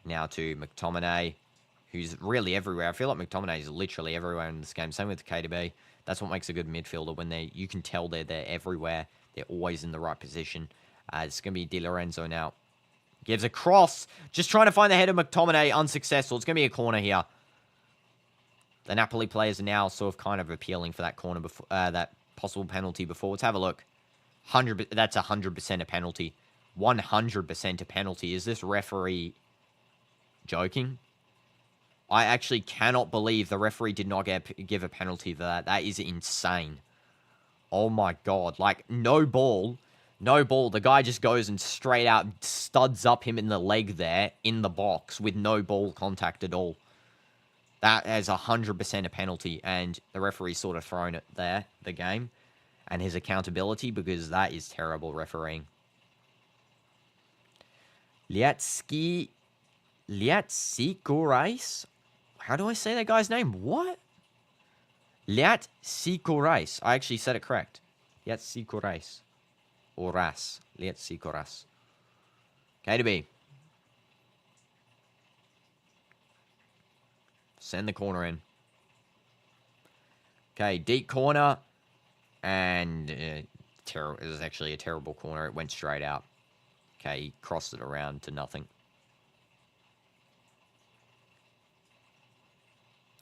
Now to McTominay, who's really everywhere. I feel like McTominay is literally everywhere in this game. Same with KDB. That's what makes a good midfielder, when you can tell they're everywhere. They're always in the right position. It's going to be Di Lorenzo now. Gives a cross. Just trying to find the head of McTominay. Unsuccessful. It's going to be a corner here. The Napoli players are now sort of kind of appealing for that corner before that possible penalty before. Let's have a look. That's 100% a penalty. 100% a penalty. Is this referee joking? I actually cannot believe the referee did not give a penalty for that. That is insane. Oh my god. Like, no ball. No ball. The guy just goes and straight out studs up him in the leg there in the box with no ball contact at all. That is 100% a penalty. And the referee's sort of thrown it there, the game. And his accountability, because that is terrible refereeing. Liatsikorais? How do I say that guy's name? What? Liatsikorais. I actually said it correct. Liatsikorais. Oras. Liatsikorais. KDB. Send the corner in. Okay, deep corner. And it was actually a terrible corner. It went straight out. Okay, he crossed it around to nothing.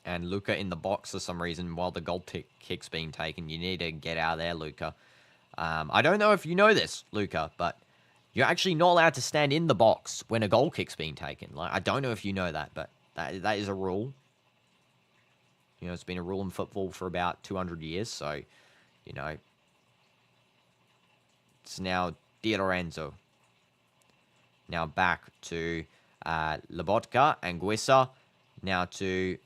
And Luca in the box for some reason while the goal kick's being taken. You need to get out of there, Luca. I don't know if you know this, Luca, but you're actually not allowed to stand in the box when a goal kick's being taken. Like, I don't know if you know that, but that is a rule. You know, it's been a rule in football for about 200 years, so, you know. It's now Di Lorenzo. Now back to Lobotka, Anguissa. Now to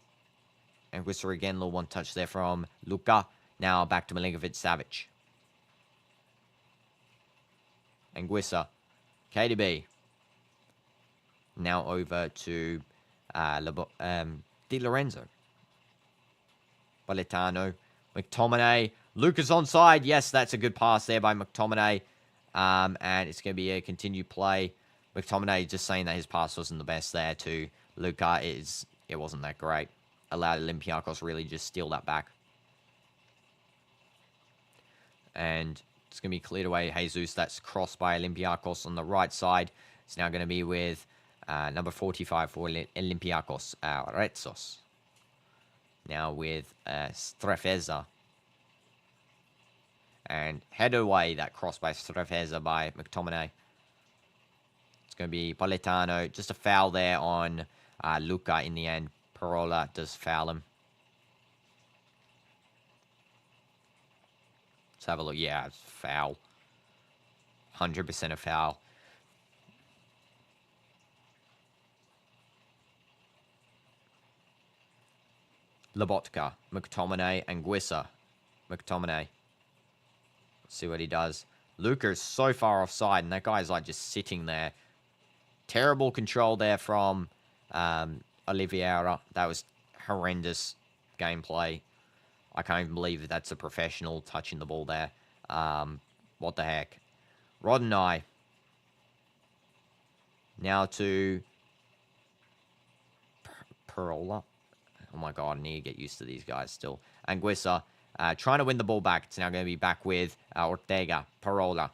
Anguissa again, little one touch there from Luca. Now back to Milinkovic-Savic. Anguissa. KDB. Now over to Di Lorenzo. Politano. McTominay. Luca's onside. Yes, that's a good pass there by McTominay. And it's going to be a continued play. McTominay just saying that his pass wasn't the best there to Luca. It wasn't that great. Allowed Olympiacos really just steal that back. And it's going to be cleared away. Jesus, that's crossed by Olympiacos on the right side. It's now going to be with number 45 for Olympiacos, Retsos. Now with Strefeza. And head away, that cross by Strefeza by McTominay. It's going to be Politano. Just a foul there on Luca in the end. Parola does foul him. Let's have a look. Yeah, it's foul. 100% a foul. Lobotka, McTominay, Anguissa. McTominay. Let's see what he does. Luca is so far offside, and that guy's like just sitting there. Terrible control there from Oliveira. That was horrendous gameplay. I can't even believe that's a professional touching the ball there. What the heck? Rodney. Now to Parola. Oh my god, I need to get used to these guys still. Anguissa. Trying to win the ball back. It's now going to be back with Ortega, Parola.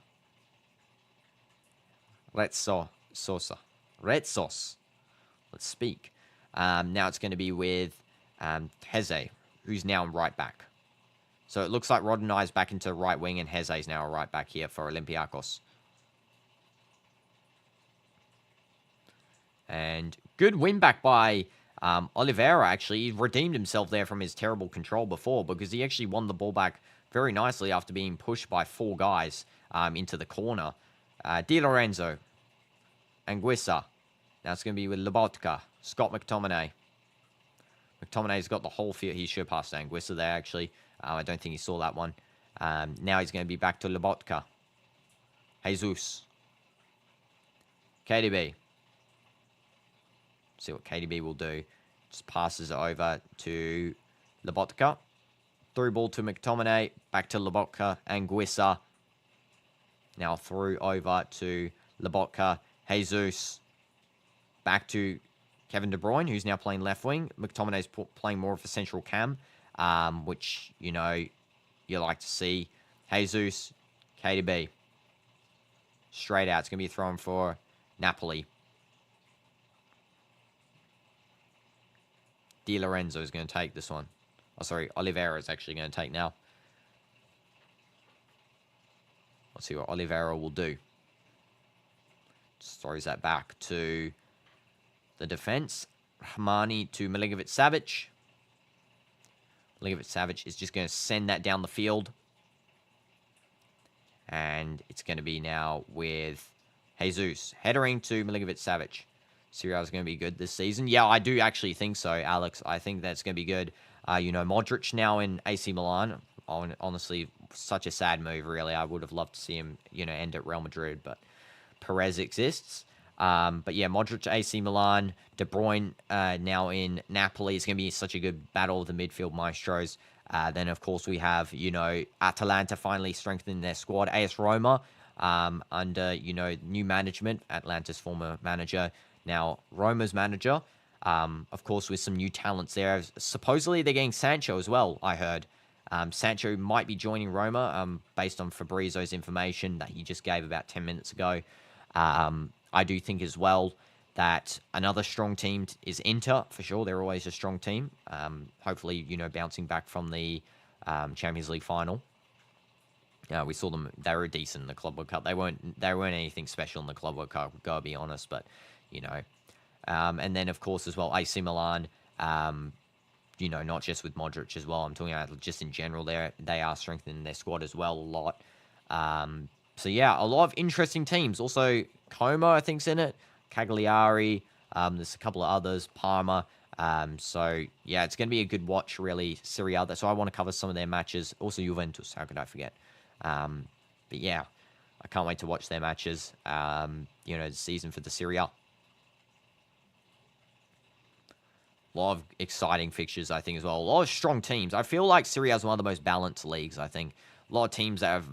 Sosa. Retsos. Let's speak. Now it's going to be with Heze, who's now right back. So it looks like Rodonai is back into right wing, and Heze is now a right back here for Olympiacos. And good win back by Oliveira, actually. He redeemed himself there from his terrible control before, because he actually won the ball back very nicely after being pushed by 4 guys into the corner. Di Lorenzo. Anguissa. Now it's going to be with Lobotka. Scott McTominay. McTominay's got the whole field. He should pass to Anguissa there, actually. I don't think he saw that one. Now he's going to be back to Lobotka. Jesus. KDB. See what KDB will do. Just passes it over to Lobotka. Through ball to McTominay. Back to Lobotka. Anguissa. Now through over to Lobotka. Jesus. Back to Kevin De Bruyne, who's now playing left wing. McTominay's playing more of a central cam, which, you know, you like to see. Jesus, KDB. Straight out. It's going to be thrown for Napoli. Di Lorenzo is going to take this one. Oh, sorry. Oliveira is actually going to take now. Let's see what Oliveira will do. Just throws that back to the defense. Rahmani to Milinkovic-Savic. Milinkovic-Savic is just going to send that down the field. And it's going to be now with Jesus. Headering to Milinkovic-Savic. Serie A is going to be good this season. Yeah, I do actually think so, Alex. I think that's going to be good. You know, Modric now in AC Milan. Honestly, such a sad move, really. I would have loved to see him, you know, end at Real Madrid, but Perez exists. But yeah, Modric, AC Milan, De Bruyne now in Napoli. It's going to be such a good battle of the midfield maestros. Then, of course, we have, you know, Atalanta finally strengthening their squad. AS Roma under, you know, new management. Atlanta's former manager, now Roma's manager. Of course, with some new talents there. Supposedly, they're getting Sancho as well, I heard. Sancho might be joining Roma based on Fabrizio's information that he just gave about 10 minutes ago. I do think as well that another strong team is Inter, for sure. They're always a strong team. Hopefully, you know, bouncing back from the Champions League final. We saw them. They were decent in the Club World Cup. They weren't anything special in the Club World Cup, gotta be honest. But, you know. And then, of course, as well, AC Milan. You know, not just with Modric as well. I'm talking about just in general. They are strengthening their squad as well a lot. So, yeah, a lot of interesting teams. Also, Como, I think's in it. Cagliari. There's a couple of others. Parma. So, yeah, it's going to be a good watch, really, Serie A. That's why I want to cover some of their matches. Also, Juventus. How could I forget? But, yeah, I can't wait to watch their matches, you know, the season for the Serie A. A lot of exciting fixtures, I think, as well. A lot of strong teams. I feel like Serie A is one of the most balanced leagues, I think. A lot of teams that have...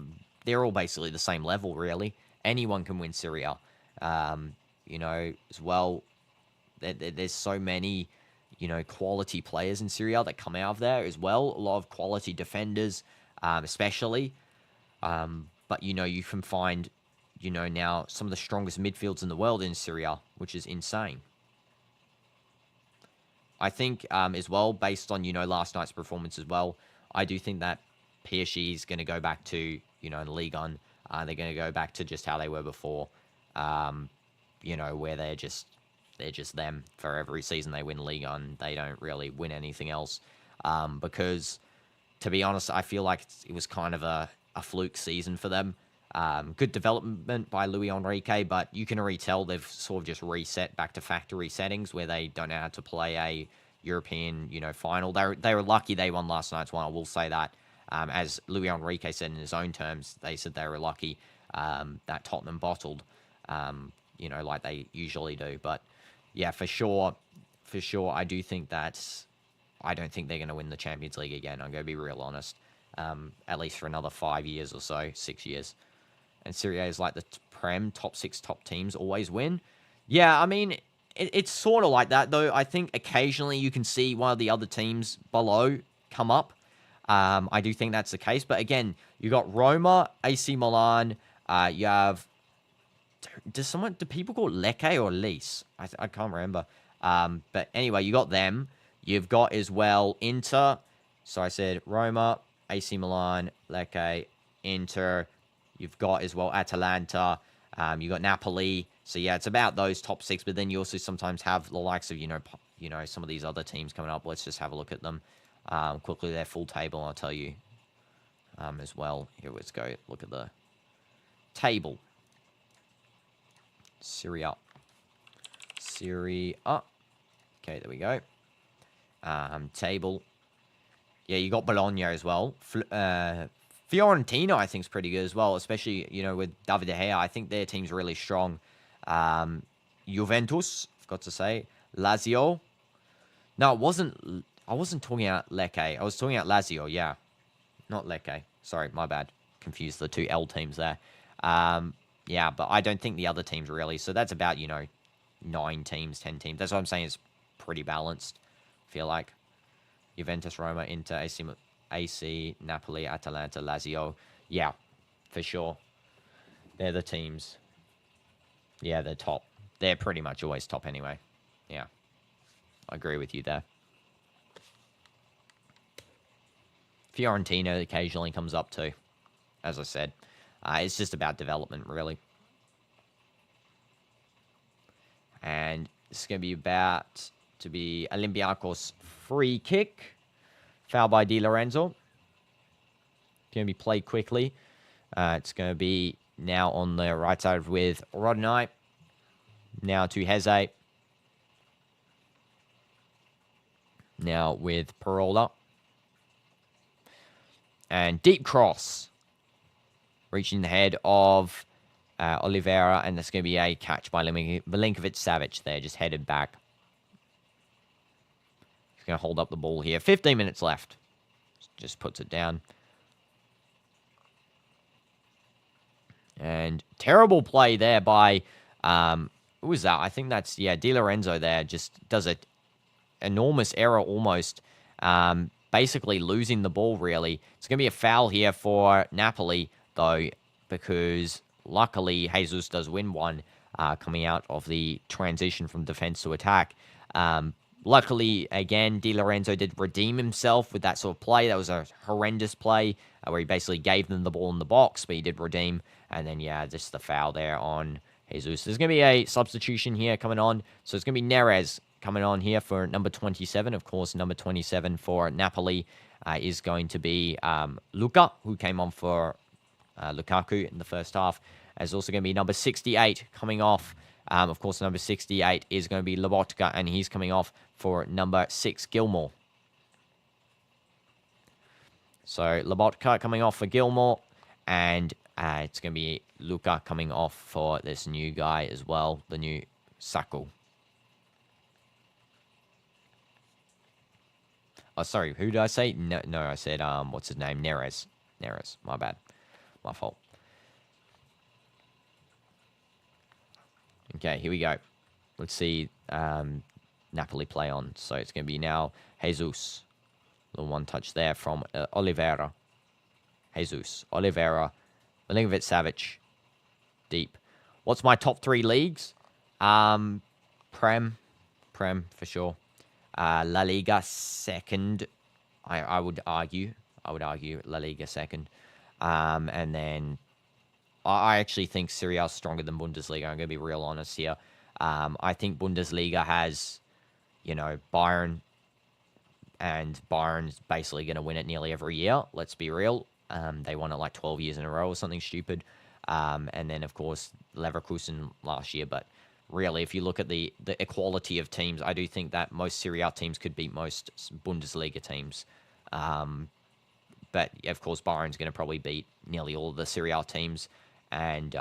They're all basically the same level, really. Anyone can win Serie A. You know, as well, there's so many, you know, quality players in Serie A that come out of there as well. A lot of quality defenders, especially. But, you know, you can find, you know, now some of the strongest midfields in the world in Serie A, which is insane. I think, as well, based on, you know, last night's performance as well, I do think that PSG is going to go back to, you know, in Ligue 1, they're going to go back to just how they were before, you know, where they're just them. For every season they win Ligue 1, they don't really win anything else, because, to be honest, I feel like it was kind of a fluke season for them. Good development by Luis Enrique, but you can already tell they've sort of just reset back to factory settings where they don't know how to play a European, you know, final. They were lucky they won last night's one, I will say that. As Luis Enrique said in his own terms, they said they were lucky that Tottenham bottled, you know, like they usually do. But, yeah, for sure, I do think that... I don't think they're going to win the Champions League again. I'm going to be real honest. At least for another 5 years or so, 6 years. And Serie A is like the Prem, top 6 top teams always win. Yeah, I mean, it's sort of like that, though. I think occasionally you can see one of the other teams below come up. I do think that's the case. But again, you got Roma, AC Milan. You have... Do people call it Lecce or Lis? I can't remember. But anyway, you got them. You've got as well Inter. So I said Roma, AC Milan, Lecce, Inter. You've got as well Atalanta. You got Napoli. So yeah, it's about those top 6. But then you also sometimes have the likes of some of these other teams coming up. Let's just have a look at them quickly. Their full table, I'll tell you as well. Here, let's go look at the table. Serie A. Okay, there we go. Table. Yeah, you got Bologna as well. Fiorentina, I think, is pretty good as well, especially, with David De Gea. I think their team's really strong. Juventus, forgot to say. Lazio. No, I wasn't talking about Lecce. I was talking about Lazio, yeah. Not Lecce. Sorry, my bad. Confused the two L teams there. Yeah, but I don't think the other teams really. So that's about, 9 teams, 10 teams. That's what I'm saying. It's pretty balanced, I feel like. Juventus, Roma, Inter, AC, Napoli, Atalanta, Lazio. Yeah, for sure. They're the teams. Yeah, they're top. They're pretty much always top anyway. Yeah, I agree with you there. Fiorentina occasionally comes up too, as I said. It's just about development, really. And it's going to be about to be Olympiacos free kick. Foul by Di Lorenzo. Going to be played quickly. It's going to be now on the right side with Rodney. Now to Heze. Now with Parola. And deep cross. Reaching the head of Oliveira. And there's going to be a catch by Milinkovic-Savic there. Just headed back. He's going to hold up the ball here. 15 minutes left. Just puts it down. And terrible play there by... who was that? I think that's... Yeah, Di Lorenzo there. Just does an enormous error almost. Basically losing the ball, really. It's going to be a foul here for Napoli, though, because luckily Jesus does win one coming out of the transition from defense to attack. Luckily, again, Di Lorenzo did redeem himself with that sort of play. That was a horrendous play where he basically gave them the ball in the box, but he did redeem. And then, yeah, just the foul there on Jesus. There's going to be a substitution here coming on. So it's going to be Neres coming on here for number 27. Of course, number 27 for Napoli is going to be Luca, who came on for Lukaku in the first half. There's also going to be number 68 coming off. Of course, number 68 is going to be Lobotka, and he's coming off for number 6, Gilmore. So, Lobotka coming off for Gilmore, and it's going to be Luca coming off for this new guy as well, the new Sacco. Oh, sorry, who did I say? No, I said, what's his name? Neres. Neres, my bad. My fault. Okay, here we go. Let's see Napoli play on. So it's going to be now Jesus. The one touch there from Oliveira. Jesus. Oliveira. Milinkovic-Savic. Deep. What's my top 3 leagues? Prem for sure. La Liga second. I would argue. La Liga second. And then I actually think Serie A is stronger than Bundesliga. I'm going to be real honest here. I think Bundesliga has, Bayern, and Bayern's basically going to win it nearly every year. Let's be real. They won it like 12 years in a row or something stupid. And then, of course, Leverkusen last year. But really, if you look at the equality of teams, I do think that most Serie A teams could beat most Bundesliga teams. But, of course, Bayern's going to probably beat nearly all of the Serie A teams. And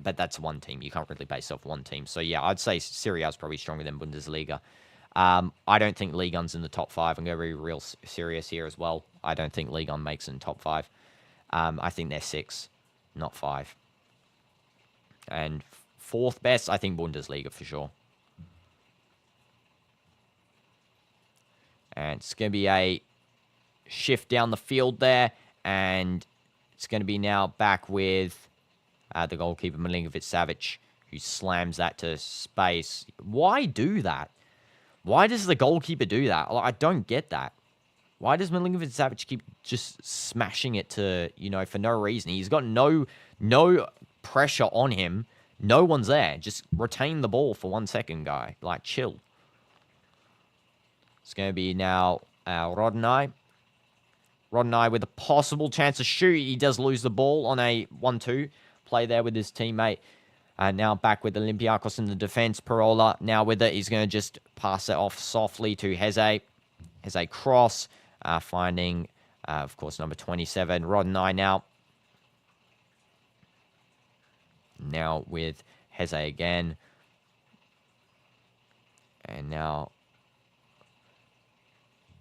but that's one team. You can't really base off one team. So, yeah, I'd say Serie A is probably stronger than Bundesliga. I don't think Ligue 1's in the top 5. I'm going to be real serious here as well. I don't think Ligue 1 makes it in top 5. I think they're 6, not 5. And 4th best, I think Bundesliga for sure. And it's going to be a shift down the field there. And it's going to be now back with the goalkeeper, Milinkovic-Savic, who slams that to space. Why do that? Why does the goalkeeper do that? I don't get that. Why does Milinkovic-Savic keep just smashing it to, for no reason? He's got no pressure on him. No one's there. Just retain the ball for 1 second, guy. Like, chill. It's going to be now Rodney. Rodney with a possible chance to shoot. He does lose the ball on a 1-2 play there with his teammate. Now back with Olympiacos in the defense. Parola now with it. He's going to just pass it off softly to Heze. Heze cross. Finding, of course, number 27. Rodney now. Now with Heze again. And now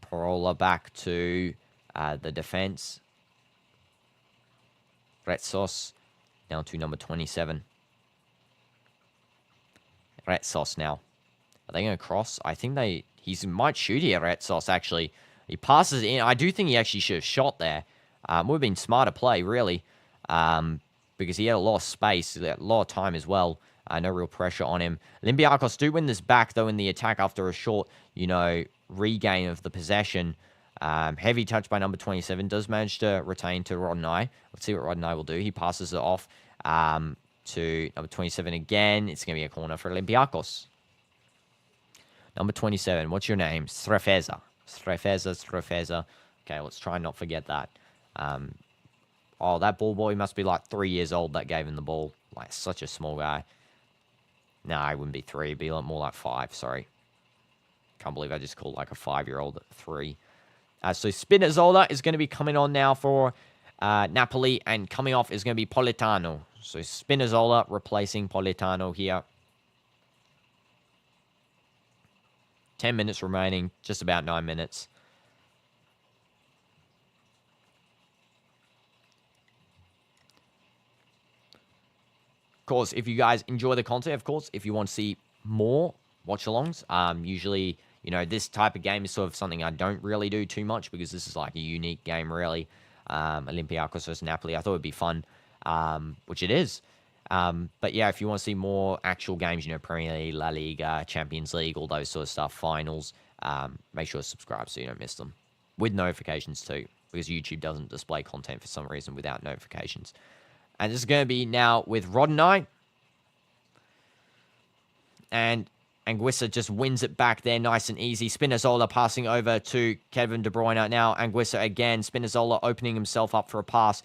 Parola back to the defense. Retsos now to number 27. Retsos now. Are they going to cross? I think he might shoot here, Retsos, actually. He passes in. I do think he actually should have shot there. Would have been smarter play, really. Because he had a lot of space, a lot of time as well. No real pressure on him. Olympiacos do win this back, though, in the attack after a short, regain of the possession. Heavy touch by number 27. Does manage to retain to Rodney. Let's see what Rodney will do. He passes it off to number 27 again. It's going to be a corner for Olympiacos. Number 27. What's your name? Strefeza. Okay, let's try and not forget that. Oh, that ball boy must be like 3 years old that gave him the ball. Like, such a small guy. No, he wouldn't be 3. It'd be more like 5, sorry. Can't believe I just called like a 5-year-old at 3. So Spinazzola is going to be coming on now for Napoli. And coming off is going to be Politano. So Spinazzola replacing Politano here. 10 minutes remaining. Just about 9 minutes. Of course, if you guys enjoy the content, of course, if you want to see more watch-alongs, usually, this type of game is sort of something I don't really do too much because this is like a unique game, really. Olympiacos versus Napoli, I thought it would be fun, which it is. But yeah, if you want to see more actual games, Premier League, La Liga, Champions League, all those sort of stuff, finals, make sure to subscribe so you don't miss them. With notifications too, because YouTube doesn't display content for some reason without notifications. And this is going to be now with Rodney. And Anguissa just wins it back there nice and easy. Spinazzola passing over to Kevin De Bruyne. Now Anguissa again. Spinazzola opening himself up for a pass.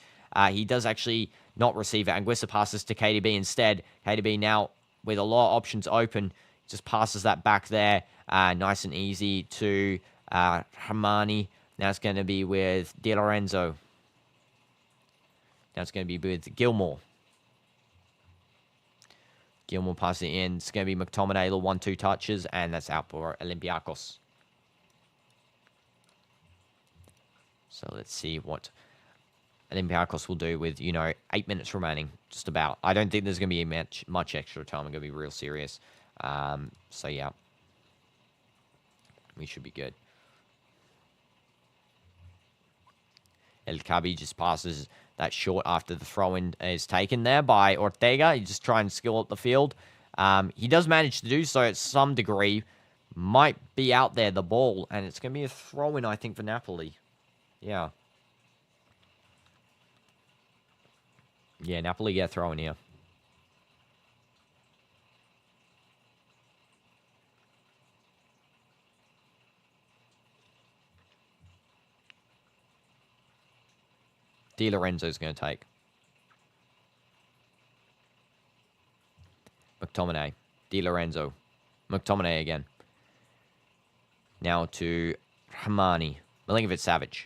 He does actually not receive it. Anguissa passes to KDB instead. KDB now with a lot of options open. Just passes that back there. Nice and easy to Hermani. Now it's going to be with Di Lorenzo. Now it's going to be with Gilmore. Gilmore passes it in. It's going to be McTominay, little 1-2 touches, and that's out for Olympiacos. So let's see what Olympiacos will do with, 8 minutes remaining, just about. I don't think there's going to be much extra time. I'm going to be real serious. So, yeah. We should be good. El Kabi just passes that short after the throw-in is taken there by Ortega. He just trying to skill up the field. He does manage to do so at some degree. Might be out there, the ball. And it's going to be a throw-in, I think, for Napoli. Yeah. Yeah, Napoli get a throw-in here. Di Lorenzo's going to take. McTominay. Di Lorenzo. McTominay again. Now to Hermani. Milinkovic-Savic.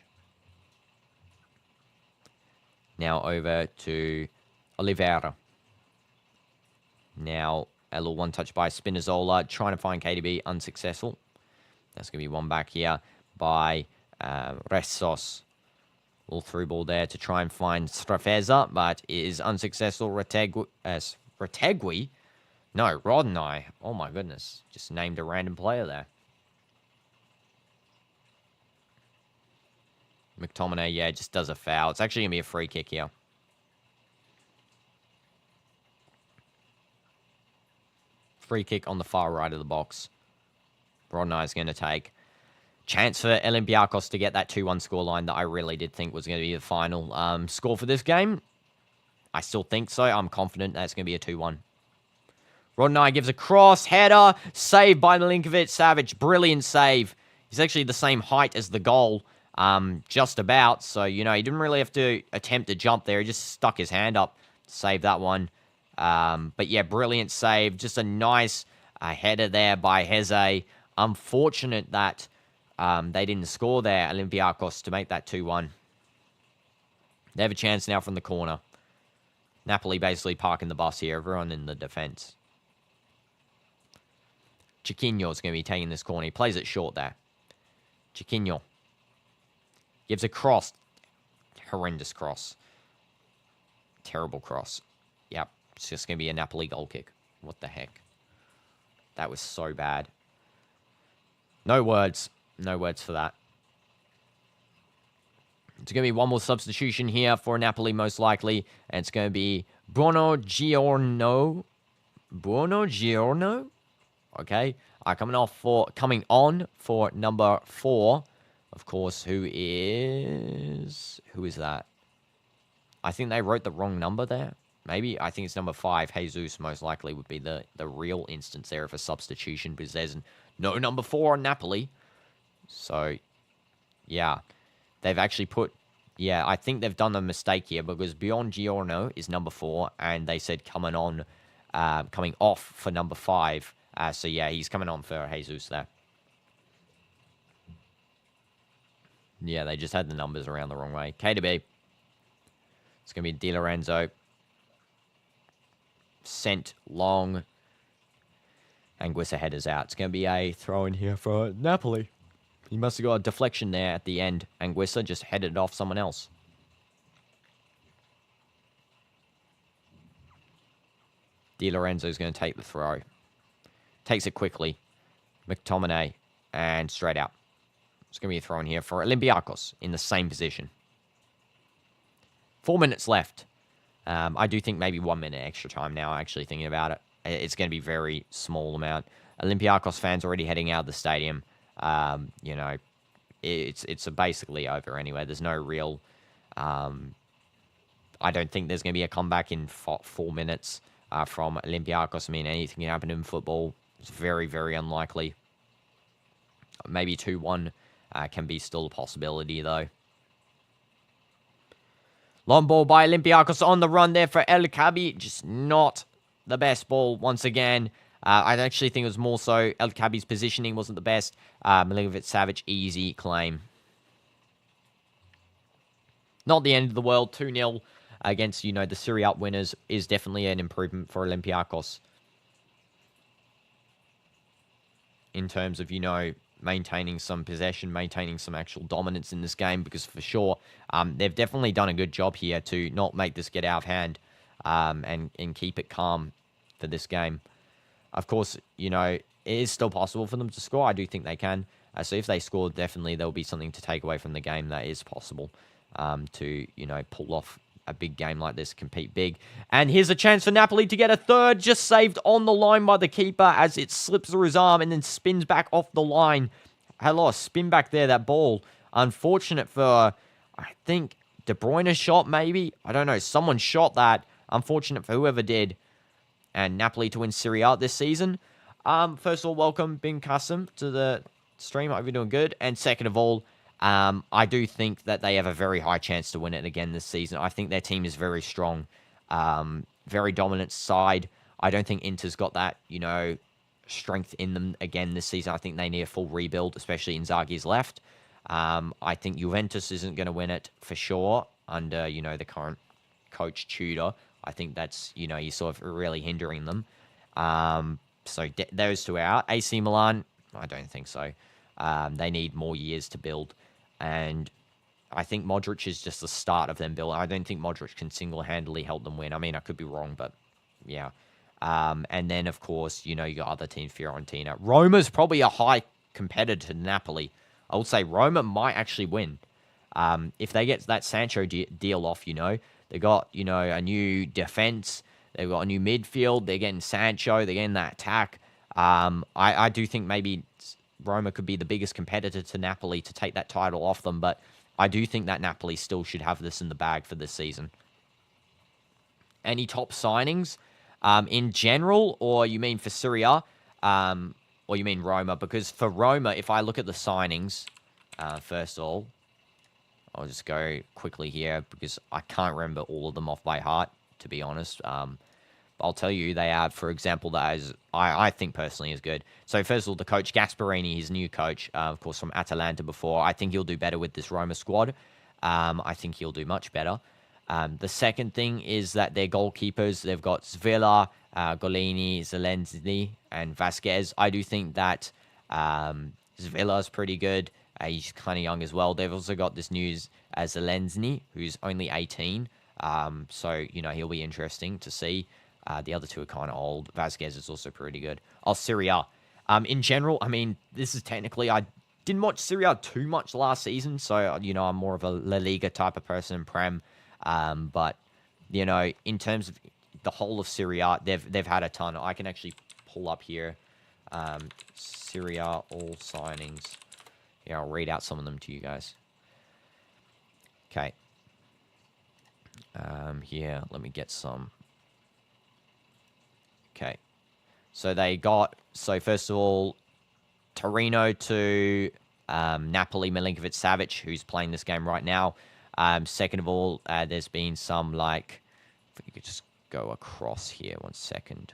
Now over to Oliveira. Now a little one-touch by Spinazzola. Trying to find KDB. Unsuccessful. That's going to be one back here by Ressos. Little through ball there to try and find Strefeza, but it is unsuccessful. Retegui? No, Rodney. Oh my goodness. Just named a random player there. McTominay, yeah, just does a foul. It's actually going to be a free kick here. Free kick on the far right of the box. Bruyne is going to take. Chance for Olympiacos to get that 2-1 scoreline that I really did think was going to be the final score for this game. I still think so. I'm confident that's going to be a 2-1. Bruyne gives a cross, header, saved by Milinkovic-Savic. Brilliant save. He's actually the same height as the goal, just about. So, you know, he didn't really have to attempt to jump there. He just stuck his hand up to save that one. But yeah, brilliant save. Just a nice header there by Heze. Unfortunate that they didn't score there, Olympiacos, to make that 2-1. They have a chance now from the corner. Napoli basically parking the bus here. Everyone in the defense. Chiquinho's going to be taking this corner. He plays it short there. Chiquinho gives a cross. Horrendous cross. Terrible cross. Yep. It's just going to be a Napoli goal kick. What the heck? That was so bad. No words. No words for that. It's going to be one more substitution here for Napoli, most likely. And it's going to be Buono Giorno. Buono Giorno? Okay. Coming on for number 4. Of course, who is that? I think they wrote the wrong number there. Maybe. I think it's number 5. Jesus most likely would be the real instance there of a substitution, because there's no number 4 on Napoli. So, yeah. They've actually put... Yeah, I think they've done a mistake here, because Buon Giorno is number 4, and they said coming off for number 5. So, yeah, he's coming on for Jesus there. Yeah, they just had the numbers around the wrong way. K to B. It's going to be Di Lorenzo. Sent long. Anguissa headers out. It's going to be a throw in here for Napoli. He must have got a deflection there at the end. Anguissa just headed off someone else. Di Lorenzo's going to take the throw. Takes it quickly. McTominay. And straight out. It's going to be a throw in here for Olympiacos in the same position. 4 minutes left. I do think maybe 1 minute extra time now, actually thinking about it. It's going to be very small amount. Olympiacos fans already heading out of the stadium. You know, it's basically over anyway. There's no real... I don't think there's going to be a comeback in 4 minutes from Olympiacos. I mean, anything can happen in football. It's very, very unlikely. Maybe 2-1 can be still a possibility, though. Long ball by Olympiacos on the run there for El Kaabi. Just not the best ball once again. I actually think it was more so El Kaabi's positioning wasn't the best. Milinkovic-Savic, easy claim. Not the end of the world. 2-0 against, you know, the Serie A winners is definitely an improvement for Olympiacos. In terms of, you know, maintaining some possession, maintaining some actual dominance in this game, because for sure, they've definitely done a good job here to not make this get out of hand and keep it calm for this game. Of course, you know, it is still possible for them to score. I do think they can. So if they score, definitely there'll be something to take away from the game that is possible to, you know, pull off a big game like this, compete big. And here's a chance for Napoli to get a third, just saved on the line by the keeper as it slips through his arm and then spins back off the line. Hello, spin back there, that ball. Unfortunate for, I think, De Bruyne shot maybe? I don't know, someone shot that. Unfortunate for whoever did. And Napoli to win Serie A this season. First of all, welcome, Bin Qasim, to the stream. I hope you're doing good. And second of all, I do think that they have a very high chance to win it again this season. I think their team is very strong. Very dominant side. I don't think Inter's got that, you know, strength in them again this season. I think they need a full rebuild, especially Inzaghi's left. I think Juventus isn't going to win it for sure under, you know, the current coach Tudor. I think that's, you know, he's sort of really hindering them. So those two are out. AC Milan, I don't think so. They need more years to build. And I think Modric is just the start of them building. I don't think Modric can single-handedly help them win. I mean, I could be wrong, but yeah. And then, of course, you know, you got other teams, Fiorentina. Roma's probably a high competitor to Napoli. I would say Roma might actually win. If they get that Sancho deal off, they got, a new defense. They've got a new midfield. They're getting Sancho. They're getting that attack. I do think maybe Roma could be the biggest competitor to Napoli to take that title off them, but I do think that Napoli still should have this in the bag for this season. Any top signings in general, or you mean for Serie A, or you mean Roma? Because for Roma, if I look at the signings, first of all, I'll just go quickly here because I can't remember all of them off by heart, to be honest. I'll tell you, they have, for example, that is, I think personally is good. So first of all, the coach, Gasperini, his new coach, of course, from Atalanta before. I think he'll do better with this Roma squad. I think he'll do much better. The second thing is that their goalkeepers, they've got Zvilla, Golini, Zelensky, and Vasquez. I do think that Zvilla's pretty good. He's kind of young as well. They've also got this news as Zelensky, who's only 18. So, he'll be interesting to see. The other two are kind of old. Vasquez is also pretty good. Serie A. In general, I mean, this is technically, I didn't watch Serie A too much last season, so, I'm more of a La Liga type of person in Prem. But, in terms of the whole of Serie A, they've had a ton. I can actually pull up here. Serie A, all signings. Yeah, I'll read out some of them to you guys. Okay. Here, let me get some. Okay. So first of all, Torino to Napoli, Milinkovic-Savic, who's playing this game right now. Second of all, there's been some, if you could just go across here 1 second.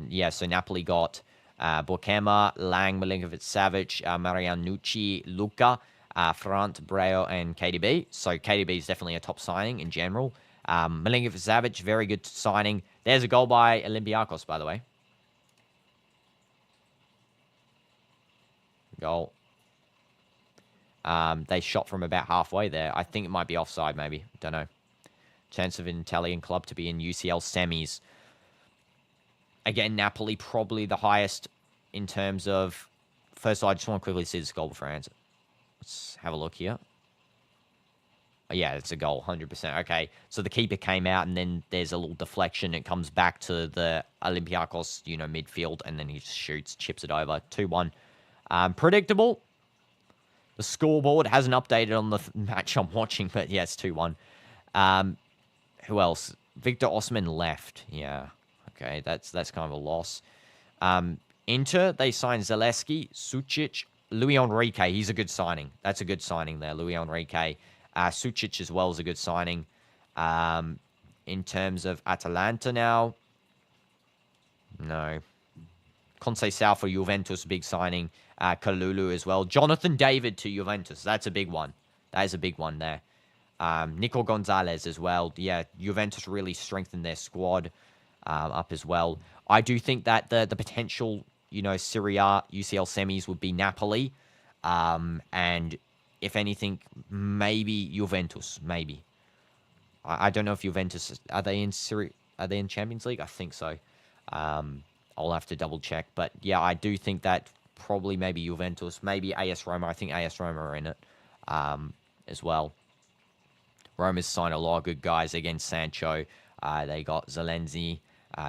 Yeah, so Napoli got Borkema, Lang, Milinkovic-Savic, Marianucci, Luca, Frant, Breo, and KDB. So KDB is definitely a top signing in general. Milinkovic-Savic, very good signing. There's a goal by Olympiacos, by the way. Goal. They shot from about halfway there. I think it might be offside, maybe. Don't know. Chance of an Italian club to be in UCL semis. Again, Napoli probably the highest in terms of... First of all, I just want to quickly see this goal before I answer. Let's have a look here. Oh, yeah, it's a goal, 100%. Okay, so the keeper came out, and then there's a little deflection. It comes back to the Olympiacos, midfield, and then he just shoots, chips it over. 2-1. Predictable. The scoreboard hasn't updated on the match I'm watching, but yeah, it's 2-1. Who else? Victor Osman left. Yeah. Okay, that's kind of a loss. Inter, they signed Zaleski, Sucic, Luis Enrique. He's a good signing. That's a good signing there, Luis Enrique. Sucic as well is a good signing. In terms of Atalanta now, no. Conceição for Juventus, big signing. Kalulu as well. Jonathan David to Juventus. That's a big one. That is a big one there. Nico Gonzalez as well. Yeah, Juventus really strengthened their squad up as well. I do think that the potential, Serie A, UCL semis would be Napoli. And if anything, maybe Juventus. Maybe. I don't know if Juventus, are they in Champions League? I think so. I'll have to double check. But yeah, I do think that probably maybe Juventus, maybe AS Roma. I think AS Roma are in it as well. Roma's signed a lot of good guys against Sancho. They got Zelensky.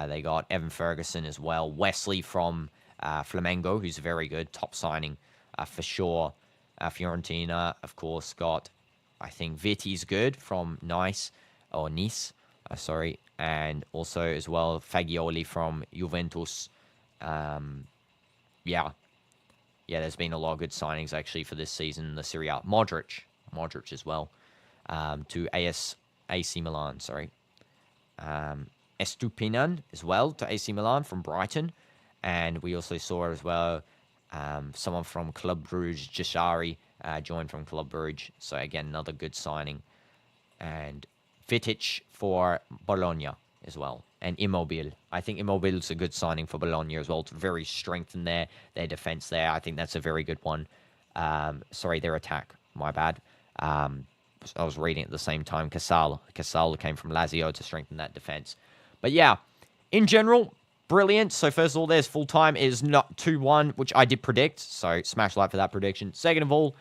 They got Evan Ferguson as well. Wesley from Flamengo, who's very good. Top signing for sure. Fiorentina, of course, got, I think, Vitti's good from Nice. And also as well, Fagioli from Juventus. Yeah, there's been a lot of good signings actually for this season in the Serie A. Modric as well. To AC Milan, Estupinan as well to AC Milan from Brighton. And we also saw as well someone from Club Brugge, Jashari, joined from Club Brugge. So again, another good signing. And Vitic for Bologna as well. And Immobile. I think Immobile is a good signing for Bologna as well to very strengthen their defense there. I think that's a very good one. Their attack. My bad. I was reading at the same time. Casal came from Lazio to strengthen that defense. But yeah, in general, brilliant. So first of all, there's full time is not 2-1, which I did predict. So smash like for that prediction. Second of all,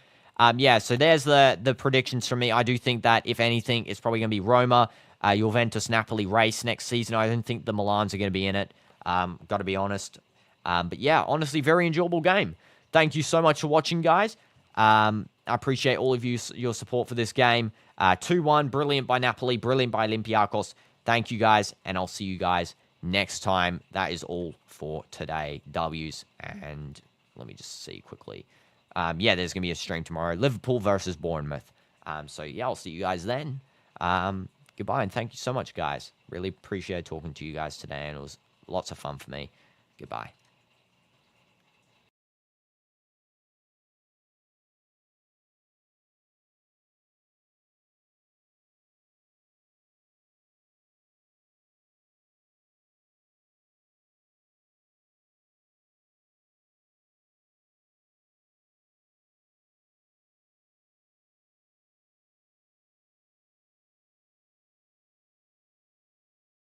Yeah, so there's the predictions from me. I do think that, if anything, it's probably going to be Roma, Juventus-Napoli race next season. I don't think the Milans are going to be in it, got to be honest. But yeah, honestly, very enjoyable game. Thank you so much for watching, guys. I appreciate all of your support for this game. 2-1, brilliant by Napoli, brilliant by Olympiacos. Thank you, guys, and I'll see you guys next time. That is all for today. W's, and let me just see quickly. Yeah, there's going to be a stream tomorrow. Liverpool versus Bournemouth. So, yeah, I'll see you guys then. Goodbye, and thank you so much, guys. Really appreciate talking to you guys today, and it was lots of fun for me. Goodbye.